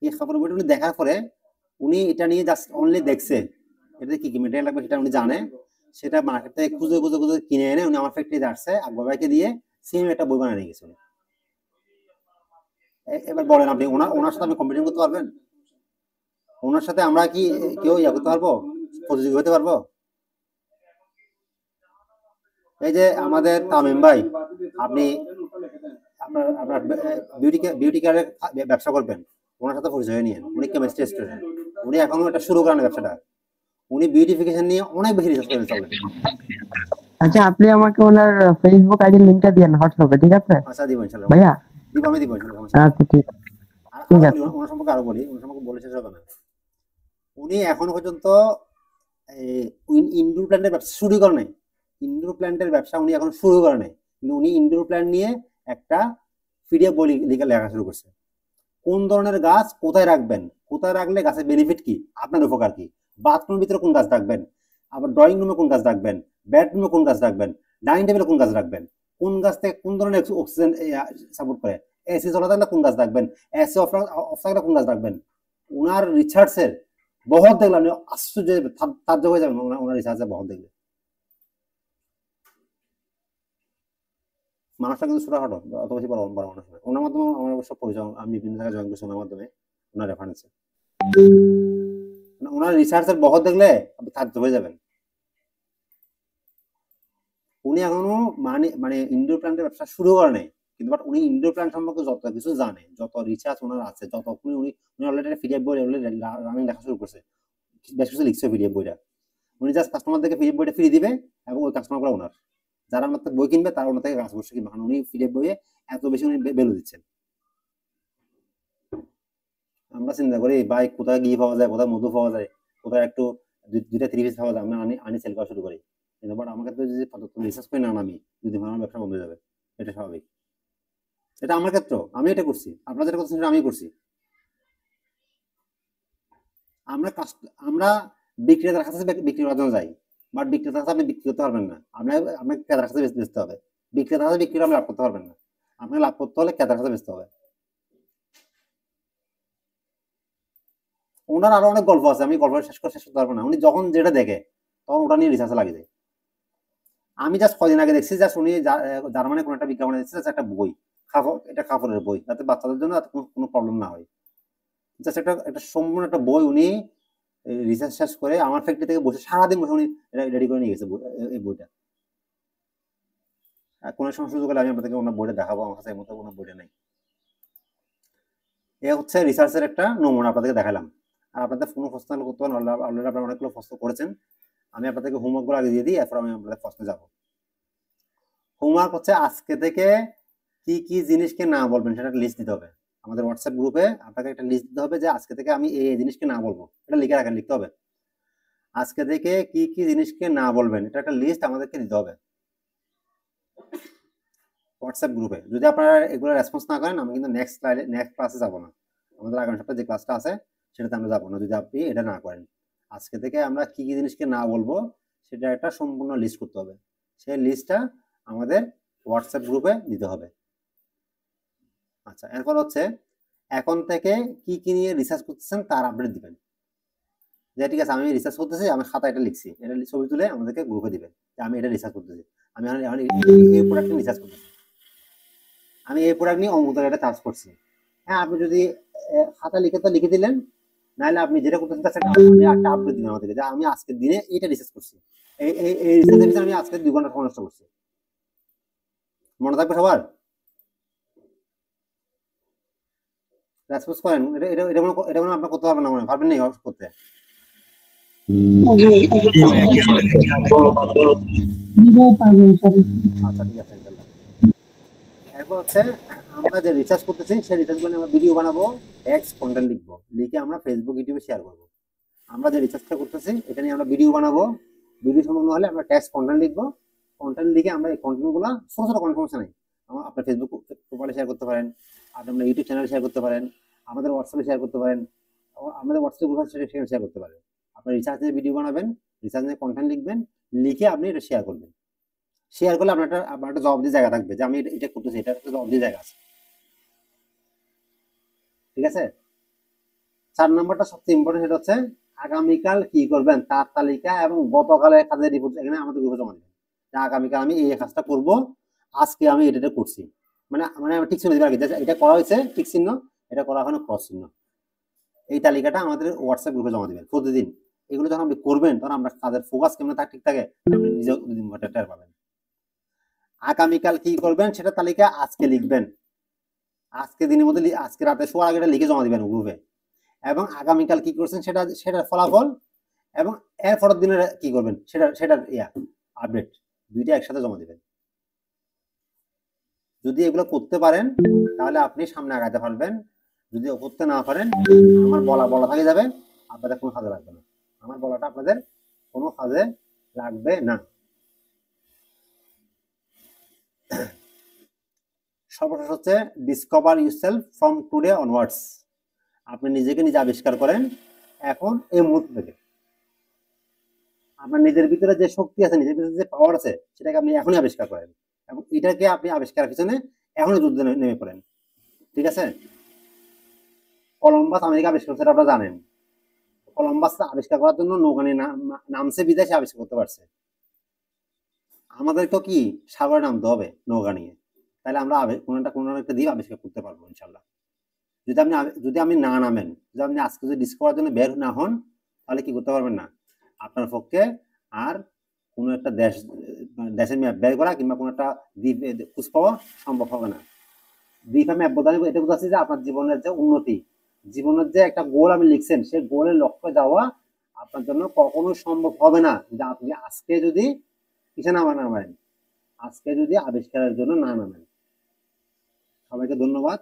Speaker 1: এই খাবারের বইটা উনি দেখার পরে উনি এটা নিয়ে জাস্ট অনলি দেখছে, এটা কি মেটেরিয়াল লাগবে সেটা উনি জানে, সেটা মার্কেট থেকে খুঁজে কিনে এনে উনি আমার ফ্যাক্টরিতে আসছে, আকবর ভাইকে দিয়ে সেম একটা বই বানিয়ে নিয়ে গেছে। এবার বলেন আপনি, ওনার সাথে আপনি কম্পিটিশন করতে পারবেন? ওনার সাথে আমরা কি কেউ করতে পারবো, প্রতিযোগী হতে পারবো? এই যে আমাদের তামিম ভাই, আপনি আপনার আপনার বিউটি কেয়ারের ব্যবসা করবেন, ওনার সাথে পরিচয় নিয়ে, উনি কেমিস্ট্রি স্টুডেন্ট, উনি এখনো এটা শুরু করেন ব্যবসাটা, উনি বিউটিফিকেশন নিয়ে অনেক বেশি রিসার্চ করে চলেন।
Speaker 2: আচ্ছা আপনি আমাকে ওনার ফেসবুক আইডির লিংকটা দিয়েন হোয়াটসঅ্যাপে, ঠিক আছে?
Speaker 1: আচ্ছা দিব ইনশাআল্লাহ
Speaker 2: ভাইয়া
Speaker 1: দিব, আমি দিব ইনশাআল্লাহ।
Speaker 2: আচ্ছা ঠিক ঠিক আছে।
Speaker 1: ওনার সম্পর্কে আরো বলি, ওনার সম্পর্কে বলে শেষ হবে না। উনি এখনো পর্যন্ত ইনডোর প্ল্যান্টের ব্যবসা শুরু করে নাই, ইনডোর প্ল্যান্টের ব্যবসা উনি এখন শুরু করে নাই, কিন্তু উনি ইনডোর প্ল্যান্ট নিয়ে একটা পিডিএফ বই লেখা শুরু করছে। কোন ধরনের গাছ কোথায় রাখবেন, কোথায় রাখলে গাছের বেনিফিট কি, আপনার উপকার কি, বাথরুমের ভিতরে কোন গাছ রাখবেন, আবার ড্রয়িং রুমে কোন গাছ রাখবেন, বেডরুমে কোন গাছ রাখবেন, ডাইনিং টেবিলে কোন গাছ রাখবেন, কোন গাছ থেকে কোন ধরনের অক্সিজেন সাপোর্ট করে, এসি চলা থাকলে কোন গাছ রাখবেন, এসি অফ থাকলে কোন গাছ রাখবেন। ওনার রিসার্চের বহর দেখলে আপনি আশ্চর্য তাজ্জব হয়ে যাবেন ওনার রিসার্চের বহর দেখলে। মানুষটা কিন্তু ছোটখাটো, অত বেশি বড় বড় মানুষ না। ওনার মাধ্যমে আমার অবশ্য পরিচয়, আমি বিভিন্ন জায়গায় জয়েন করছি ওনার মাধ্যমে, ওনার রেফারেন্সে। ওনার রিসার্চের বহর দেখলে আপনি তাজ্জব হয়ে যাবেন। উনি এখনো মানে ইনডোর প্ল্যান্টের ব্যবসা শুরু করে নাই, কিন্তু বাট উনি ইনডোর প্ল্যান্ট সম্পর্কে যত কিছু জানে, যত রিসার্চ ওনার আছে, যত উনি অলরেডি পিডিএফ বই রানিং লেখা শুরু করছে, বেশ কিছু লিখছে পিডিএফ বইটা। উনি জাস্ট কাস্টমারদেরকে পিডিএফ বইটা ফ্রি দিবে এবং ওই কাস্টমারগুলো ওনার, যারা আমার বই কিনবে তারা ওনার থেকে গাছ বসে কিনবে, কারণ উনি পিডিএফ বইয়ে এত বেশি উনি ভ্যালু দিচ্ছেন। আমরা চিন্তা করি ভাই কোথায় ঘি পাওয়া যায়, কোথায় মধু পাওয়া যায়, কোথায় একটু দুইটা 3 পিস পাওয়া যায়, আমরা আনি সেল করা শুরু করি। কিন্তু বাট আমাকে তো যদি রিসার্চ করে না নামি, যদি আমার ব্যবসা বন্ধ হয়ে যাবে, এটা স্বাভাবিক। এটা আমার ক্ষেত্র, আমি এটা করছি, আপনারা যেটা করছেন সেটা আমি করছি। আমরা বিক্রেতার কাছে বিক্রি করার জন্য যাই, বাট বিক্রেতার কাছে আপনি বিক্রি করতে পারবেন না, আপনাকে ক্রেতার কাছে বেচতে হবে। বিক্রেতার কাছে বিক্রি করে আপনি লাভ করতে পারবেন না, আপনাকে লাভ করতে হলে ক্রেতার কাছে বেচতে হবে। ওনার আরো অনেক গল্প আছে, আমি গল্প শেষ করতে পারবো না। উনি যখন যেটা দেখে তখন ওটা নিয়ে রিসার্চে লাগে যায়। আমি জাস্ট কদিন আগে দেখছি, জাস্ট উনি জার্মানির কোনো একটা বিজ্ঞাপনে দেখছি, জাস্ট একটা বই, এটা কাপড়ের বই, যাতে বাচ্চাদের জন্য কোনো প্রবলেম না হয়। জাস্ট একটা সম্পূর্ণ একটা বই উনি রিসার্চ শেষ করে আমার ফ্যাক্টরি থেকে বসে সারাদিন বসে উনি রেডি করে নিয়ে গেছে এই বইটা। কোনো সমস্যা সুযোগ হলে আমি আপনাদেরকে ওনার বইটা দেখাবো, আমার কাছে এই মতো কোনো বইটা নেই। এ হচ্ছে রিসার্চের একটা নমুনা আপনাদেরকে দেখালাম। আর আপনাদের কোনো প্রশ্ন করতে পারেন, অলরেডি আপনারা অনেকগুলো প্রশ্ন করেছেন। আমি আপনাদেরকে হোমওয়ার্কগুলো আগে দিয়ে দিই, এরপর আমি আপনাদের প্রশ্নে যাব। হোমওয়ার্ক হচ্ছে আজকে থেকে কি কি জিনিসকে না বলবেন সেটা লিস্ট দিতে হবে। আমাদের হোয়াটসঅ্যাপ গ্রুপে আপনাকে একটা লিস্ট দিতে হবে যে আজকে থেকে আমি এই জিনিসকে না বলবো, এটা লিখে রাখেন, লিখতে হবে। আজকে থেকে কি কি জিনিসকে না বলবেন এটা একটা লিস্ট আমাদেরকে দিতে হবে হোয়াটসঅ্যাপ গ্রুপে। যদি আপনারা এগুলো রেসপন্স না করেন, আমি কিন্তু নেক্সট ক্লাসে যাব না। আমাদের আগামী সপ্তাহে যে ক্লাসটা আছে সেটাতে আমরা যাবো না যদি আপনি এটা না করেন। আজকে থেকে আমরা কি কি জিনিসকে না বলবো সেটা একটা সম্পূর্ণ লিস্ট করতে হবে। সেই লিস্টটা আমাদের হোয়াটসঅ্যাপ গ্রুপে দিতে হবে। আচ্ছা, এরপর হচ্ছে এখন থেকে কি কি নিয়ে রিসার্চ করতেছেন তার আপডেট দিবেন। যে ঠিক আছে আমি রিসার্চ করতেছি, আমি খাতা এটা লিখছি, এটা ছবি তুলে আমাদেরকে গ্রুপে দিবেন যে আমি এটা রিসার্চ করতেছি, আমি এই প্রোডাক্ট নিয়ে রিসার্চ করতেছি, আমি এই প্রোডাক্ট নিয়ে অমুক জায়গাটা চার্জ করছি। হ্যাঁ, আপনি যদি খাতা লিখে তো লিখে দিলেন, নাহলে আপনি যেটা করতেছেন একটা আপডেট দিবেন আমাদেরকে যে আমি আজকের দিনে এটা রিসার্চ করছি, এই রিসার্চের ভিতরে আমি আজকে 2 ঘন্টা সময় নষ্ট করছি। মনে থাকবে সবার? রেসপন্স করেন। এটা মনে আপনার করতে পারবেন না, মনে পারবেন না করতে। আচ্ছা ঠিক আছে। এরপর হচ্ছে আমরা যে রিসার্চ করতেছি সেই রিসার্চগুলো আমরা ভিডিও বানাবো, টেক্সট কন্টেন্ট লিখবো, লিখে আমরা ফেসবুক ইউটিউবে শেয়ার করবো। আমরা যে রিসার্চটা করতেছি এটা নিয়ে আমরা ভিডিও বানাবো, ভিডিও সম্পূর্ণ হলে আমরা টেক্সট কন্টেন্ট লিখবো, কন্টেন্ট লিখে আমরা এই কন্টেন্টগুলো ছোট ছোট কনফার্মেশন নেই, আপনার ফেসবুক প্রোফাইলে শেয়ার করতে পারেন, আপনার ইউটিউব চ্যানেলে শেয়ার করতে পারেন, আমাদের হোয়াটসঅ্যাপে শেয়ার করতে পারেন, আমাদের হোয়াটসঅ্যাপ গ্রুপে শেয়ার করতে পারেন। আপনার রিসার্চ নিয়ে ভিডিও বানাবেন, রিসার্চ নিয়ে কন্টেন্ট লিখবেন, লিখে আপনি এটা শেয়ার করবেন। শেয়ার করলে আপনার একটা জবাবদি জায়গা থাকবে যে আমি এটা করতেছি, এটা একটা জবাবদি জায়গা আছে। ঠিক আছে। 4 নম্বরটা সবচেয়ে ইম্পর্টেন্ট, সেটা হচ্ছে আগামীকাল কি করবেন তার তালিকা এবং গতকালের কাজের রিপোর্ট এখানে আমাদের গ্রুপে জমা দিবেন। যে আগামীকাল আমি এই কাজটা করব, আজকে আমি এটা করছি, মানে আমি ঠিক চিহ্ন দিবেন আগে, এটা করা হয়েছে ঠিক চিহ্ন, এটা করা হয়নি ক্রস চিহ্ন। এই তালিকাটা আমাদের হোয়াটসঅ্যাপ গ্রুপে জমা দিবেন প্রতিদিন। এগুলো যখন আপনি করবেন তখন আমরা কাজের ফোকাস কেমন ঠিক থাকে আপনি নিজেও টের পাবেন। আগামীকাল কি করবেন সেটা তালিকা আজকে লিখবেন, আজকে দিনের মধ্যে আজকে রাতে শোয়ার আগে লিখে জমা দিবেন গ্রুপে, এবং আগামীকাল কি করছেন সেটার ফলাফল এবং এর পরের দিনে কি করবেন সেটার আপডেট দুইটা একসাথে জমা দিবেন। যদি এগুলো করতে পারেন তাহলে আপনি সামনে আগাতে পারবেন, যদি করতে না পারেন আমার বলা থাকে যাবে, আপনাদের কোনো কাজে লাগবে না, আমার বলাটা আপনাদের কোনো কাজে লাগবে না। সর্বশেষ হচ্ছে discover yourself from today onwards. আপনি নিজেকে নিজে আবিষ্কার করেন এখন এই মুহূর্ত থেকে। আপনার নিজের ভিতরে যে শক্তি আছে, নিজের ভিতরে যে পাওয়ার আছে, সেটাকে আপনি এখনই আবিষ্কার করেন এবং এটাকে আপনি আবিষ্কারের পিছনে এখনই যুদ্ধে নেমে পড়েন। ঠিক আছে? কলম্বাস আমেরিকা আবিষ্কার করছে, আপনারা জানেন। কলম্বাস আবিষ্কার করার জন্য নৌকা নিয়ে নামছে, বিদেশে আবিষ্কার করতে পারছে। আমাদেরকেও কি সাগরে নামতে হবে নৌকা নিয়ে, তাহলে আমরা কোনো একটা দ্বীপ আবিষ্কার করতে পারবো ইনশাল্লাহ। যদি আপনি না নামেন, যদি আপনি আজকে যদি ডিসকভারের জন্য বের না হন, তাহলে কি করতে পারবেন না, আপনার পক্ষে আর কোনো একটা দেশের ম্যাপ বের করা কিংবা কোনো একটা দ্বীপ খোঁজ পাওয়া সম্ভব হবে না। দ্বীপ আমি এটা বোঝাচ্ছি যে আপনার জীবনের যে উন্নতি, জীবনের যে একটা গোল আপনি লিখছেন, সেই গোলের লক্ষ্যে যাওয়া আপনার জন্য কখনোই সম্ভব হবে না যে আপনি আজকে যদি কিসে নামেন, আজকে যদি আবিষ্কারের জন্য না নামেন। সবাইকে ধন্যবাদ।